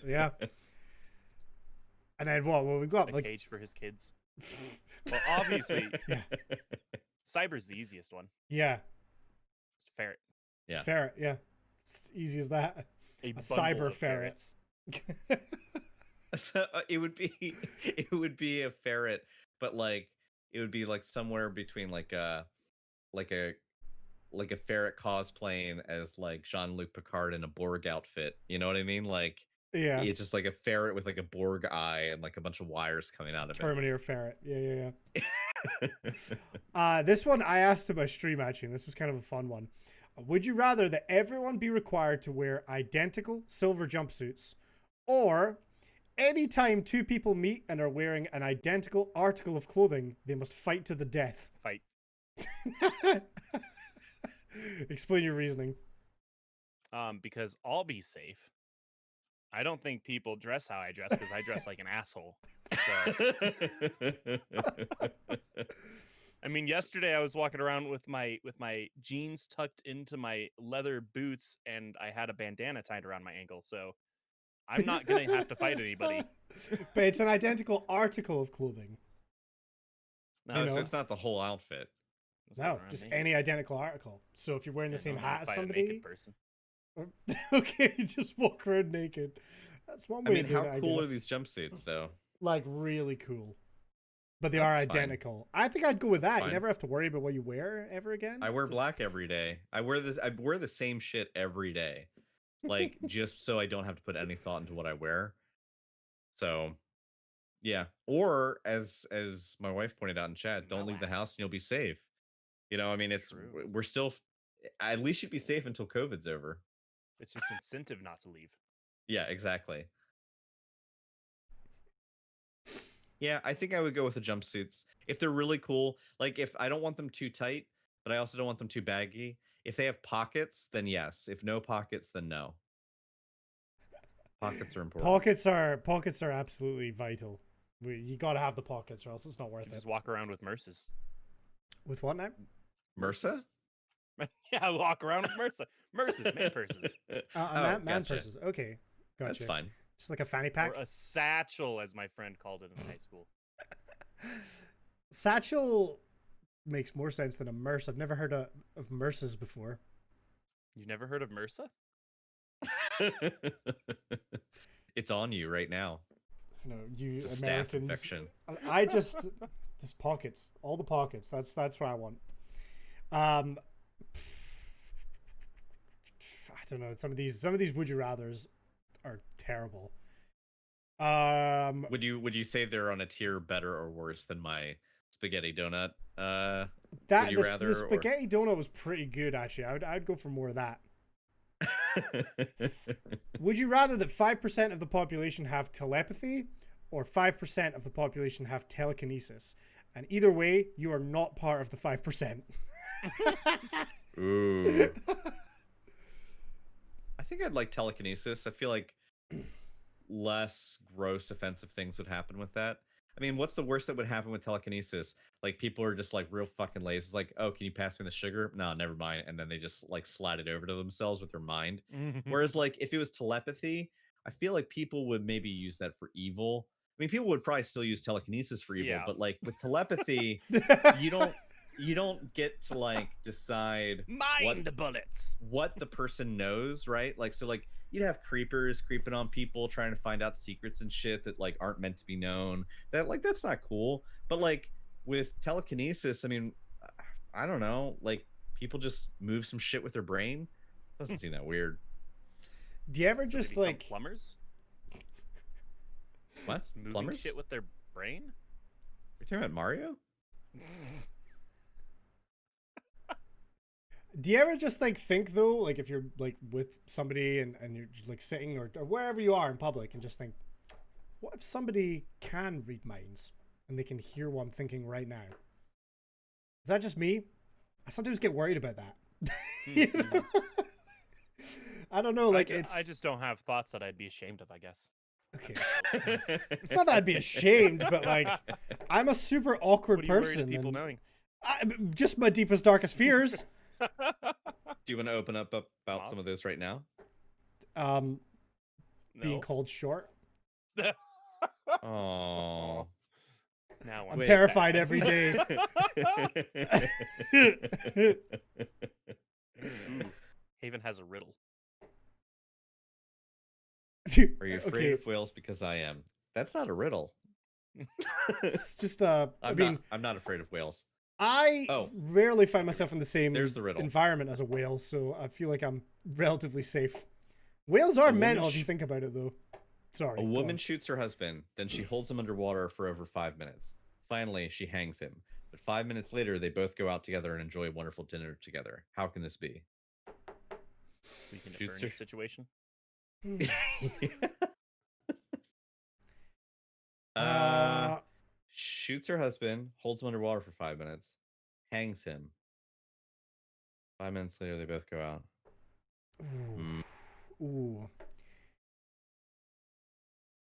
Yeah. And then what? Well, we've got A like cage for his kids. Well, obviously, yeah, Cyber's the easiest one. yeah, Just ferret. Yeah. ferret. Yeah, it's easy as that. A A bundle cyber of ferret. ferrets. So it would be a ferret, but like it would be like somewhere between like a ferret cosplaying as like Jean-Luc Picard in a Borg outfit. You know what I mean? Like Yeah, it's just like a ferret with like a Borg eye and like a bunch of wires coming out of Terminator ferret. Yeah. it. This one I asked about stream actually. This was kind of a fun one. Would you rather that everyone be required to wear identical silver jumpsuits, or anytime two people meet and are wearing an identical article of clothing, they must fight to the death? Fight. Explain your reasoning. Because I'll be safe. I don't think people dress how I dress because I dress like an asshole. So, I mean, yesterday I was walking around with my jeans tucked into my leather boots, and I had a bandana tied around my ankle. So I'm not gonna have to fight anybody. But it's an identical article of clothing. No, You Oh, know? so it's not the whole outfit. just walking No, around just naked. any identical article. So if you're wearing the Yeah, same no one's gonna hat as fight a somebody, naked person. okay, you just walk around naked. That's one I way mean, of doing how it, I cool are guess. these jumpsuits, though? Like really cool. But they are That's fine. identical. I think I'd go with that. You Fine. never have to worry about what you wear ever again. I wear Just- black every day. I wear this. I wear the same shit every day, like just so I don't have to put any thought into what I wear. So, yeah. Or as my wife pointed out in chat, don't leave the house and you'll be safe. You know, I mean, it's True. we're still. At least you'd be safe until COVID's over. It's just incentive not to leave. Yeah, exactly. Yeah, I think I would go with the jumpsuits. If they're really cool, like if I don't want them too tight, but I also don't want them too baggy. If they have pockets, then yes. If no pockets, then no. Pockets are important. Pockets are absolutely vital. You gotta have the pockets, or else it's not You worth can it. just walk around with Merces. With what now? MRSA? Yeah, walk around with Merces. Merces, man purses. Man gotcha. purses. Okay, gotcha. That's fine. Just like a fanny pack. Or a satchel, as my friend called it in high school. Satchel makes more sense than a merce. I've never heard of merces before. You've never heard of MRSA? It's on you right now. You know, you It's a staph Americans. infection. I just pockets, all the pockets. That's what I want. I don't know. Some of these would you rather's are terrible. Would you say they're on a tier better or worse than my spaghetti donut? That you the rather, or- spaghetti donut was pretty good actually. I'd go for more of that. Would you rather that 5% of the population have telepathy or 5% of the population have telekinesis? And either way, you are not part of the 5%. Ooh. I think I'd like telekinesis. I feel like less gross, offensive things would happen with that. I mean, what's the worst that would happen with telekinesis? Like people are just like real fucking lazy. It's like, oh, can you pass me the sugar? No, never mind. And then they just like slide it over to themselves with their mind. Whereas like if it was telepathy, I feel like people would maybe use that for evil. I mean, people would probably still use telekinesis for evil, Yeah. but like with telepathy, you don't get to like decide Mind bullets. what the person knows, right? Like so like you'd have creepers creeping on people trying to find out secrets and shit that like aren't meant to be known. That's not cool. But like with telekinesis, I mean, I don't know, like people just move some shit with their brain. Doesn't seem that weird. Do you ever So they just become like plumbers? What? Moving Plumbers? shit with their brain? You're talking about Mario? Do you ever just like think though, like if you're like with somebody and you're just, like sitting or wherever you are in public and just think, what if somebody can read minds and they can hear what I'm thinking right now? Is that just me? I sometimes get worried about that. You know? I don't know, like I just don't have thoughts that I'd be ashamed of, I guess. okay. It's not that I'd be ashamed, but like I'm a super awkward What are you worried person. of people and knowing? just my deepest, darkest fears. Do you want to open up about some of Moths? those right now? Being No. called short. Oh. Now I'm Wait. terrified every day. Haven has a riddle. Are you afraid Okay, of whales? Because I am. That's not a riddle. it's just I'm not afraid of whales. I Oh. rarely find myself in the same There's the riddle. environment as a whale, so I feel like I'm relatively safe. Whales are woman mental if sh- you think about it, though. Sorry. A go woman on. shoots her husband, then she holds him underwater for over 5 minutes. Finally, she hangs him. But 5 minutes later, they both go out together and enjoy a wonderful dinner together. How can this be? Weekend at Shoots Bernie's her- situation. Shoots her husband, holds him underwater for 5 minutes, hangs him. 5 minutes later, they both go out. Ooh.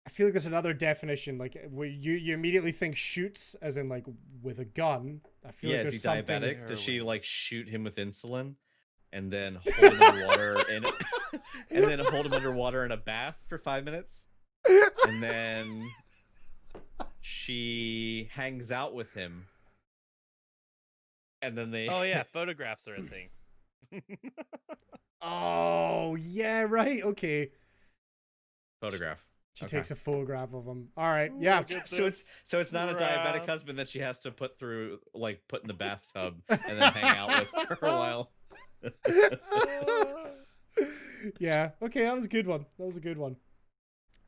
I feel like there's another definition, like where you immediately think shoots as in like with a gun. I feel Yeah, like is he there's something. diabetic? Does she Heroin. like shoot him with insulin and then hold him underwater and then hold him underwater in a bath for 5 minutes? And then she hangs out with him and then they. Oh yeah, photographs are a thing. Oh, yeah, right. Okay. Photograph. She Okay. takes a photograph of him. All right. Ooh, Yeah. look at So it's not a diabetic graph. husband that she has to put in the bathtub and then hang out with for a while. Yeah. Okay, that was a good one. That was a good one.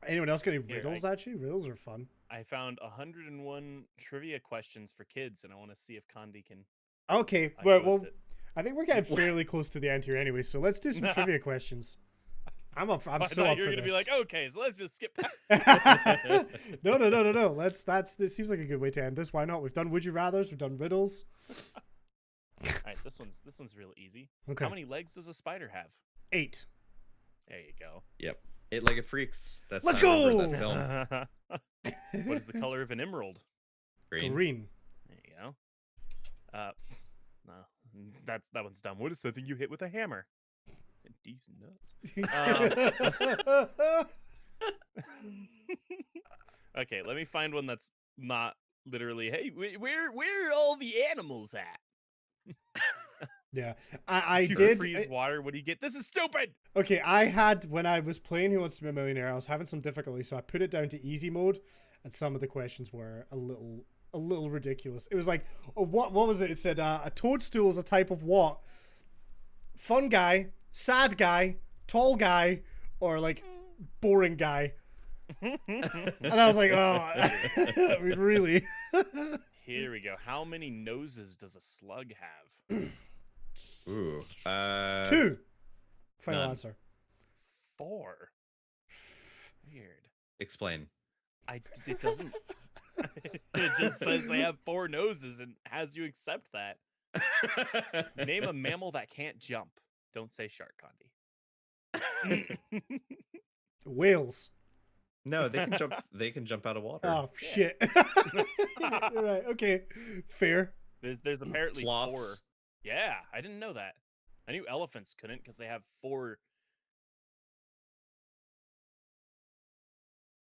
Anyone else got any Here, riddles? Actually, riddles are fun. I found 101 trivia questions for kids, and I want to see if Condi can. Okay. I Well, post it. I think we're getting fairly close to the end here, anyway. So let's do some trivia questions. I'm I so thought up you were for gonna be this. like, okay, so let's just skip. No. This seems like a good way to end this. Why not? We've done would you rather's. We've done riddles. All right, this one's real easy. Okay. How many legs does a spider have? 8. There you go. Yep. It freaks. That's Let's I remember go! that film. What is the color of an emerald? Green. Green. There you go. No, that one's dumb. What is something you hit with a hammer? Decent nuts. Okay, let me find one that's not literally. Hey, where are all the animals at? Yeah, I If you did. freeze water. What do you get? This is stupid. Okay, I had when I was playing Who Wants to Be a Millionaire, I was having some difficulty, so I put it down to easy mode, and some of the questions were a little ridiculous. It was like, what was it? It said a toadstool is a type of what? Fun guy, sad guy, tall guy, or like boring guy. And I was like, oh, really? Here we go. How many noses does a slug have? Ooh. 2. Final none. answer. 4. Weird. Explain. It doesn't. It just says they have 4 noses and has you accept that. Name a mammal that can't jump. Don't say shark, Condi. Whales. No, they can jump. They can jump out of water. Oh shit. You're right. Okay. Fair. There's apparently Sloths. 4. Yeah, I didn't know that. I knew elephants couldn't because they have 4.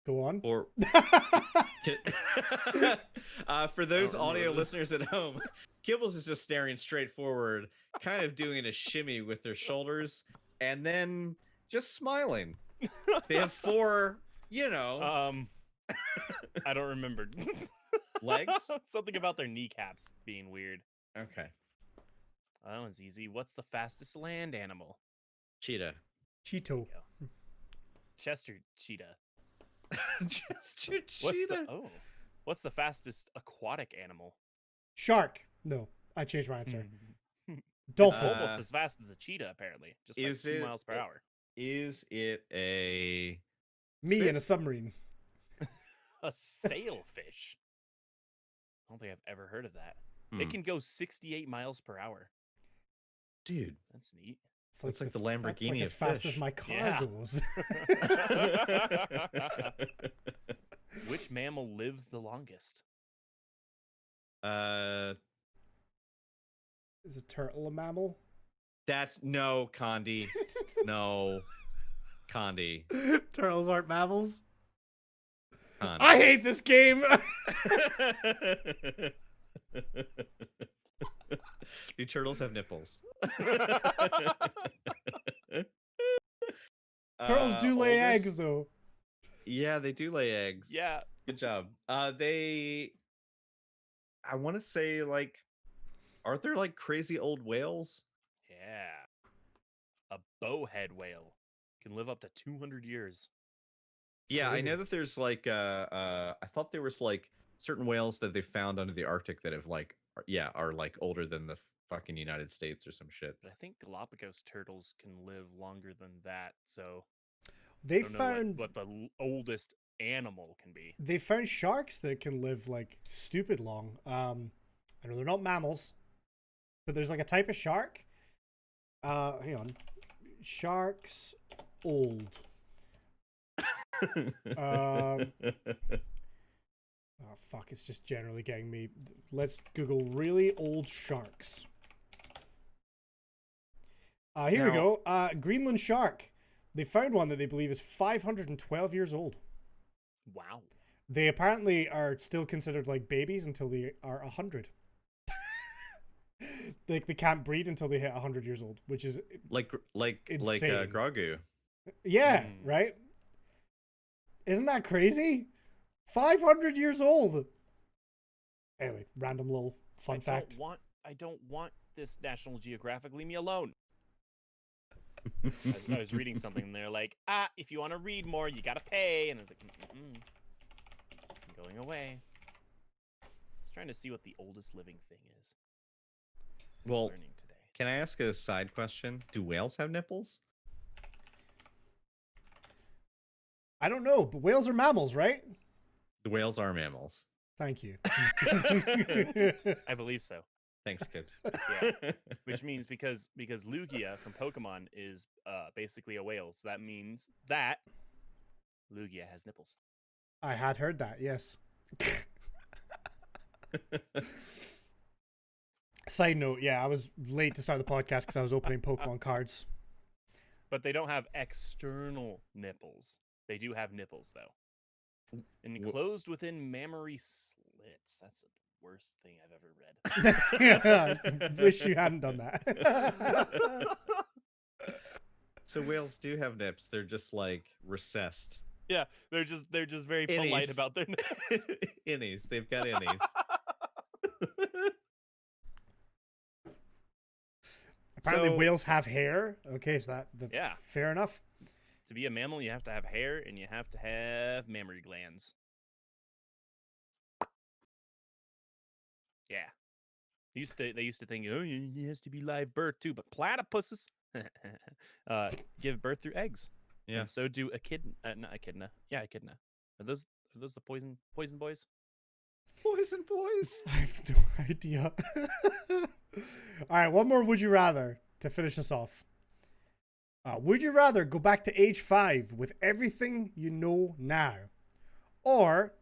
Go on. Or for those don't audio remember this. listeners at home, Kibbles is just staring straight forward, kind of doing a shimmy with their shoulders, and then just smiling. They have 4, I don't remember. legs. Something about their kneecaps being weird. Okay. That one's easy. What's the fastest land animal? Cheetah. Cheeto. Chester cheetah. Just your cheetah. What's the fastest aquatic animal? Shark. No, I changed my answer. It's Dolphin. almost as fast as a cheetah, apparently. Just like Is 2 it- miles per hour. Is it a Me in a submarine. A sailfish. I don't think I've ever heard of that. Hmm. It can go 68 miles per hour. dude? That's neat. It's like the that's Lamborghini like of as fast fish. as my car Yeah. goes. Which mammal lives the longest? Is a turtle a mammal? That's no, Condi. No, Condi. Turtles aren't mammals. Condi. I hate this game. Do turtles have nipples? Turtles do lay eggs, oldest- though. Yeah, they do lay eggs. Yeah. Good job. I want to say, like, aren't there like crazy old whales? Yeah. A bowhead whale can live up to 200 years. It's Yeah, crazy. I know that there's like I thought there was like certain whales that they found under the Arctic that have are like older than the fucking United States or some shit. But I think Galapagos turtles can live longer than that. So They I don't know found what the oldest animal can be. they found sharks that can live like stupid long. I know they're not mammals, but there's like a type of shark. Hang on, sharks old. Oh fuck! It's just generally getting me. Let's Google really old sharks. Here we Now- go. Greenland shark. They found one that they believe is 512 years old. Wow. They apparently are still considered like babies until they are 100. They can't breed until they hit 100 years old, which is like insane. Grogu. Yeah, Mm. right? Isn't that crazy? 500 years old. Anyway, random little fun fact. I don't want this National Geographic. Leave me alone. I was reading something and they're like, if you want to read more, you gotta pay. And I was like, I'm going away. I was trying to see what the oldest living thing is. Well, Learning today. can I ask a side question? Do whales have nipples? I don't know, but whales are mammals, right? The whales are mammals. Thank you. I believe so. Thanks, Kips. Yeah. Which means because Lugia from Pokemon is basically a whale, so that means that Lugia has nipples. I had heard that, yes. Side note, yeah, I was late to start the podcast because I was opening Pokemon cards. But they don't have external nipples. They do have nipples, though. Enclosed within mammary slits. That's the worst thing I've ever read. Wish you hadn't done that. So whales do have nips. They're just like recessed. Yeah, they're just very polite Innies. about their nipples. Innies. They've got innies. Apparently, So- whales have hair. Okay, so Yeah. fair enough. To be a mammal, you have to have hair and you have to have mammary glands. Yeah. They used to think, oh, it has to be live birth too, but platypuses give birth through eggs. Yeah. And so do not echidna. Yeah, echidna. Are those the poison boys? Poison boys. I have no idea. All right, one more. Would you rather to finish us off? Would you rather go back to age 5 with everything you know now, or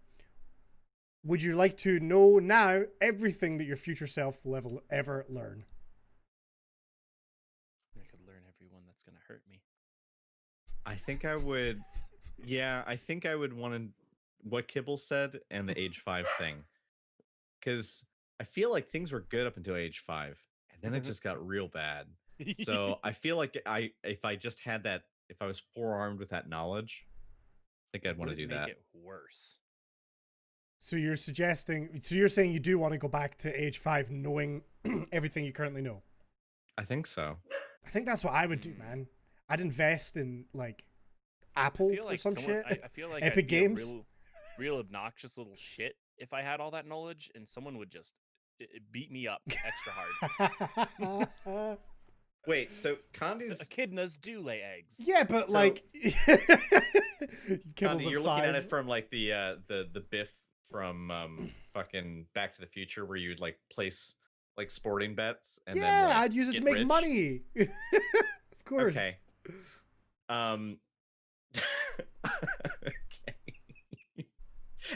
would you like to know now everything that your future self will ever learn? I could learn everyone that's gonna hurt me. I think I would. Yeah, I think I would want to. What Kibble said and the age 5 thing, because I feel like things were good up until age 5, and then it just got real bad. So I feel like if I just had that, if I was forearmed with that knowledge, I think I'd want to do that. Make it worse. So you're saying you do want to go back to age 5 knowing everything you currently know? I think so. I think that's what I would do, man. I'd invest in like Apple I feel like or some shit. I feel like Epic I'd be a Games. real obnoxious little shit if I had all that knowledge, and someone would just beat me up extra hard. Wait, so So Condi's echidnas do lay eggs. Yeah, but So- like, Condi, you're looking at it from like the Biff from fucking Back to the Future, where you'd like place like sporting bets and yeah, then like, I'd use it to get make rich. money. Of course. Okay. Okay.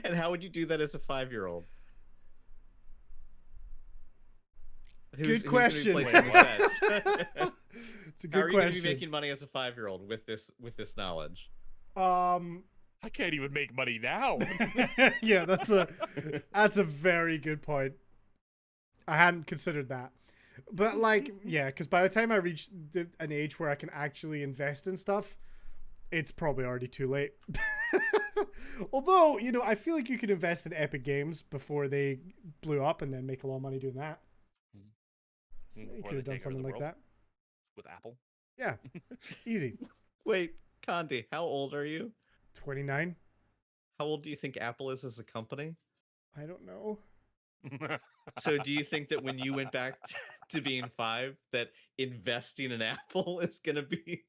And how would you do that as a 5-year-old? Good question. Who's gonna be placing the bets? It's a How good are you going to question. be making money as a 5-year-old with this knowledge? I can't even make money now. Yeah, that's a very good point. I hadn't considered that. But like, yeah, because by the time I reach an age where I can actually invest in stuff, it's probably already too late. Although, you know, I feel like you could invest in Epic Games before they blew up and then make a lot of money doing that. You Before could have they done take over something the like world that. with Apple. Yeah, easy. Wait, Condi, how old are you? 29? How old do you think Apple is as a company? I don't know. So do you think that when you went back to being 5, that investing in Apple is going to be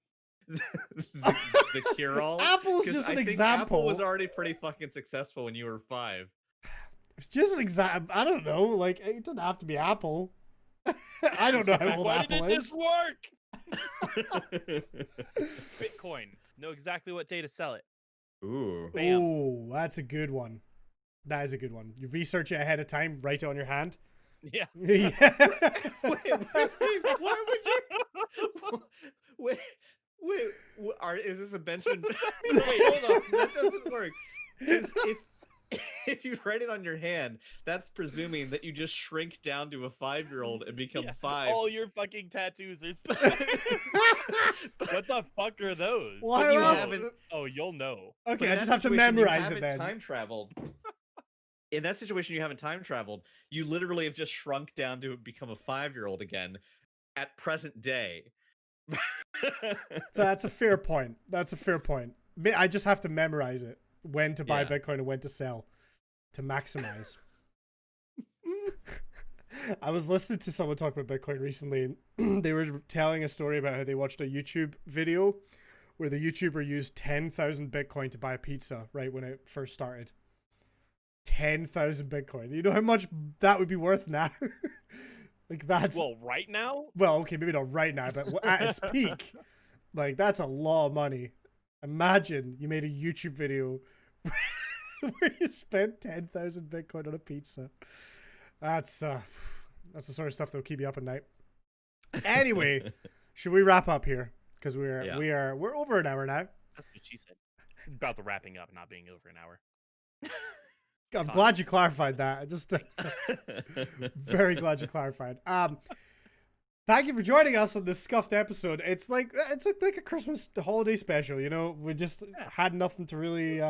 the cure-all? Apple's 'Cause just I an think example. Apple was already pretty fucking successful when you were 5. It's just an example. I don't know. Like, it doesn't have to be Apple. I don't know how old Why Apple did is. this work? Bitcoin. Know exactly what day to sell it. Ooh. Bam. Oh, that's a good one. That is a good one. You research it ahead of time, write it on your hand. Yeah. Yeah. Why would you? Is this a Benjamin? Wait, hold on. That doesn't work. If if you write it on your hand, that's presuming that you just shrink down to a 5-year-old and become Yeah, 5. all your fucking tattoos are still. But What the fuck are those? Why you else? haven't- Oh, you'll know. but Okay, in I that just have to situation, you memorize it haven't then. time traveled. In that situation, you haven't time traveled. You literally have just shrunk down to become a 5-year-old again at present day. So that's a fair point. That's a fair point. I just have to memorize it. When to buy Yeah. Bitcoin and when to sell to maximize. I was listening to someone talk about Bitcoin recently, and they were telling a story about how they watched a YouTube video where the YouTuber used 10,000 Bitcoin to buy a pizza right when it first started. 10,000 Bitcoin. You know how much that would be worth now? Like that's Well, right now, well, okay, maybe not right now, but at its peak, like that's a lot of money. Imagine you made a YouTube video where you spent 10,000 Bitcoin on a pizza. That's the sort of stuff that'll keep you up at night. Anyway, should we wrap up here? Because we're over an hour now. that's what she said. About the wrapping up not being over an hour. I'm glad you clarified that. Just very glad you clarified. Thank you for joining us on this scuffed episode. It's like a Christmas holiday special. You know, we just had nothing to really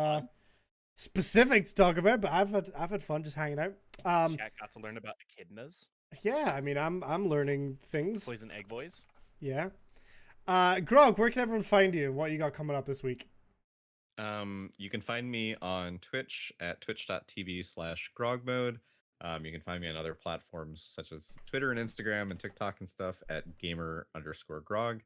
specific to talk about, but I've had fun just hanging out. Chat got to learn about echidnas, Yeah, I mean, I'm learning things. poison egg boys. Yeah. Grog, where can everyone find you? What you got coming up this week? You can find me on Twitch at twitch.tv/grogmode. You can find me on other platforms such as Twitter and Instagram and TikTok and stuff at gamer_grog.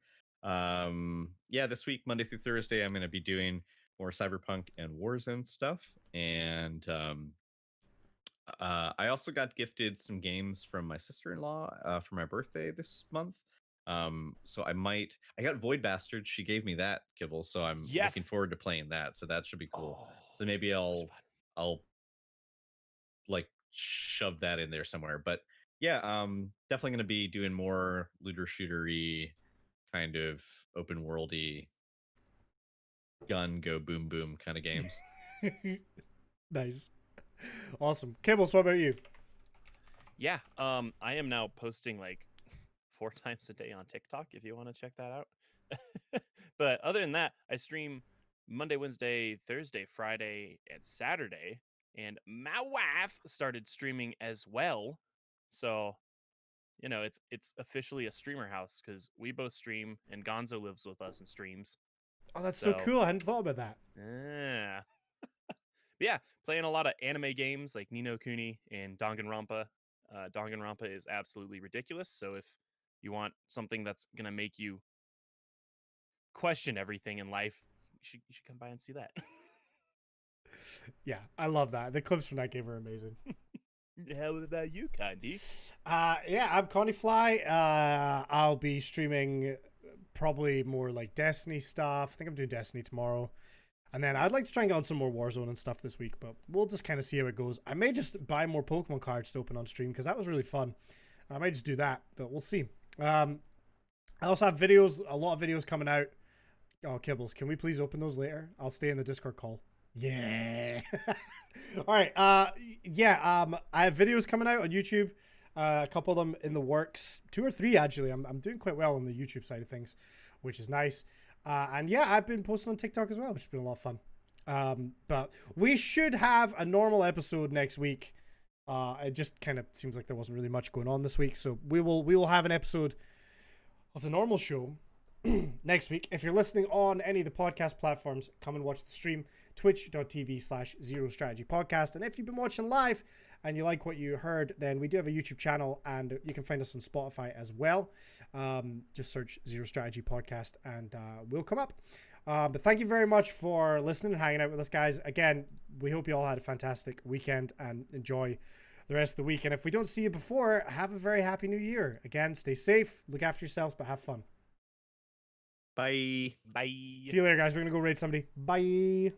Yeah, this week, Monday through Thursday, I'm going to be doing more Cyberpunk and Warzone stuff. And I also got gifted some games from my sister-in-law for my birthday this month. So I got Void Bastard. She gave me that, Kibble. So I'm looking Yes. forward to playing that. So that should be cool. Oh, So maybe that's so much I'll like shove that in there somewhere. But yeah, definitely gonna be doing more looter shootery kind of open worldy gun go boom boom kind of games. Nice. Awesome. Kibbles, what about you? Yeah, I am now posting like 4 times a day on TikTok if you want to check that out. But other than that, I stream Monday, Wednesday, Thursday, Friday, and Saturday. And my wife started streaming as well. So, you know, it's officially a streamer house because we both stream and Gonzo lives with us and streams. Oh, that's so cool. I hadn't thought about that. Yeah. But yeah, playing a lot of anime games like Ni no Kuni and Danganronpa. Danganronpa is absolutely ridiculous. So if you want something that's gonna make you question everything in life, you should come by and see that. Yeah, I love that. The clips from that game are amazing. How about you, Candy? Yeah, I'm Connie Fly. I'll be streaming probably more like Destiny stuff. I think I'm doing Destiny tomorrow. And then I'd like to try and get on some more Warzone and stuff this week, but we'll just kind of see how it goes. I may just buy more Pokemon cards to open on stream because that was really fun. I might just do that, but we'll see. I also have videos, a lot of videos coming out. Oh, Kibbles, can we please open those later? I'll stay in the Discord call. Yeah. All right. I have videos coming out on YouTube. A couple of them in the works. 2 or 3 actually. I'm doing quite well on the YouTube side of things, which is nice. And yeah, I've been posting on TikTok as well, which has been a lot of fun. But we should have a normal episode next week. It just kind of seems like there wasn't really much going on this week, so we will have an episode of the normal show next week. If you're listening on any of the podcast platforms, come and watch the stream, twitch.tv/ZeroStrategyPodcast. And if you've been watching live and you like what you heard, then we do have a YouTube channel and you can find us on Spotify as well. Just search Zero Strategy Podcast and we'll come up. But thank you very much for listening and hanging out with us, guys. Again, we hope you all had a fantastic weekend and enjoy the rest of the week. And if we don't see you before, have a very happy new year. Again, stay safe, look after yourselves, but have fun. Bye. Bye. See you later, guys. We're going to go raid somebody. Bye.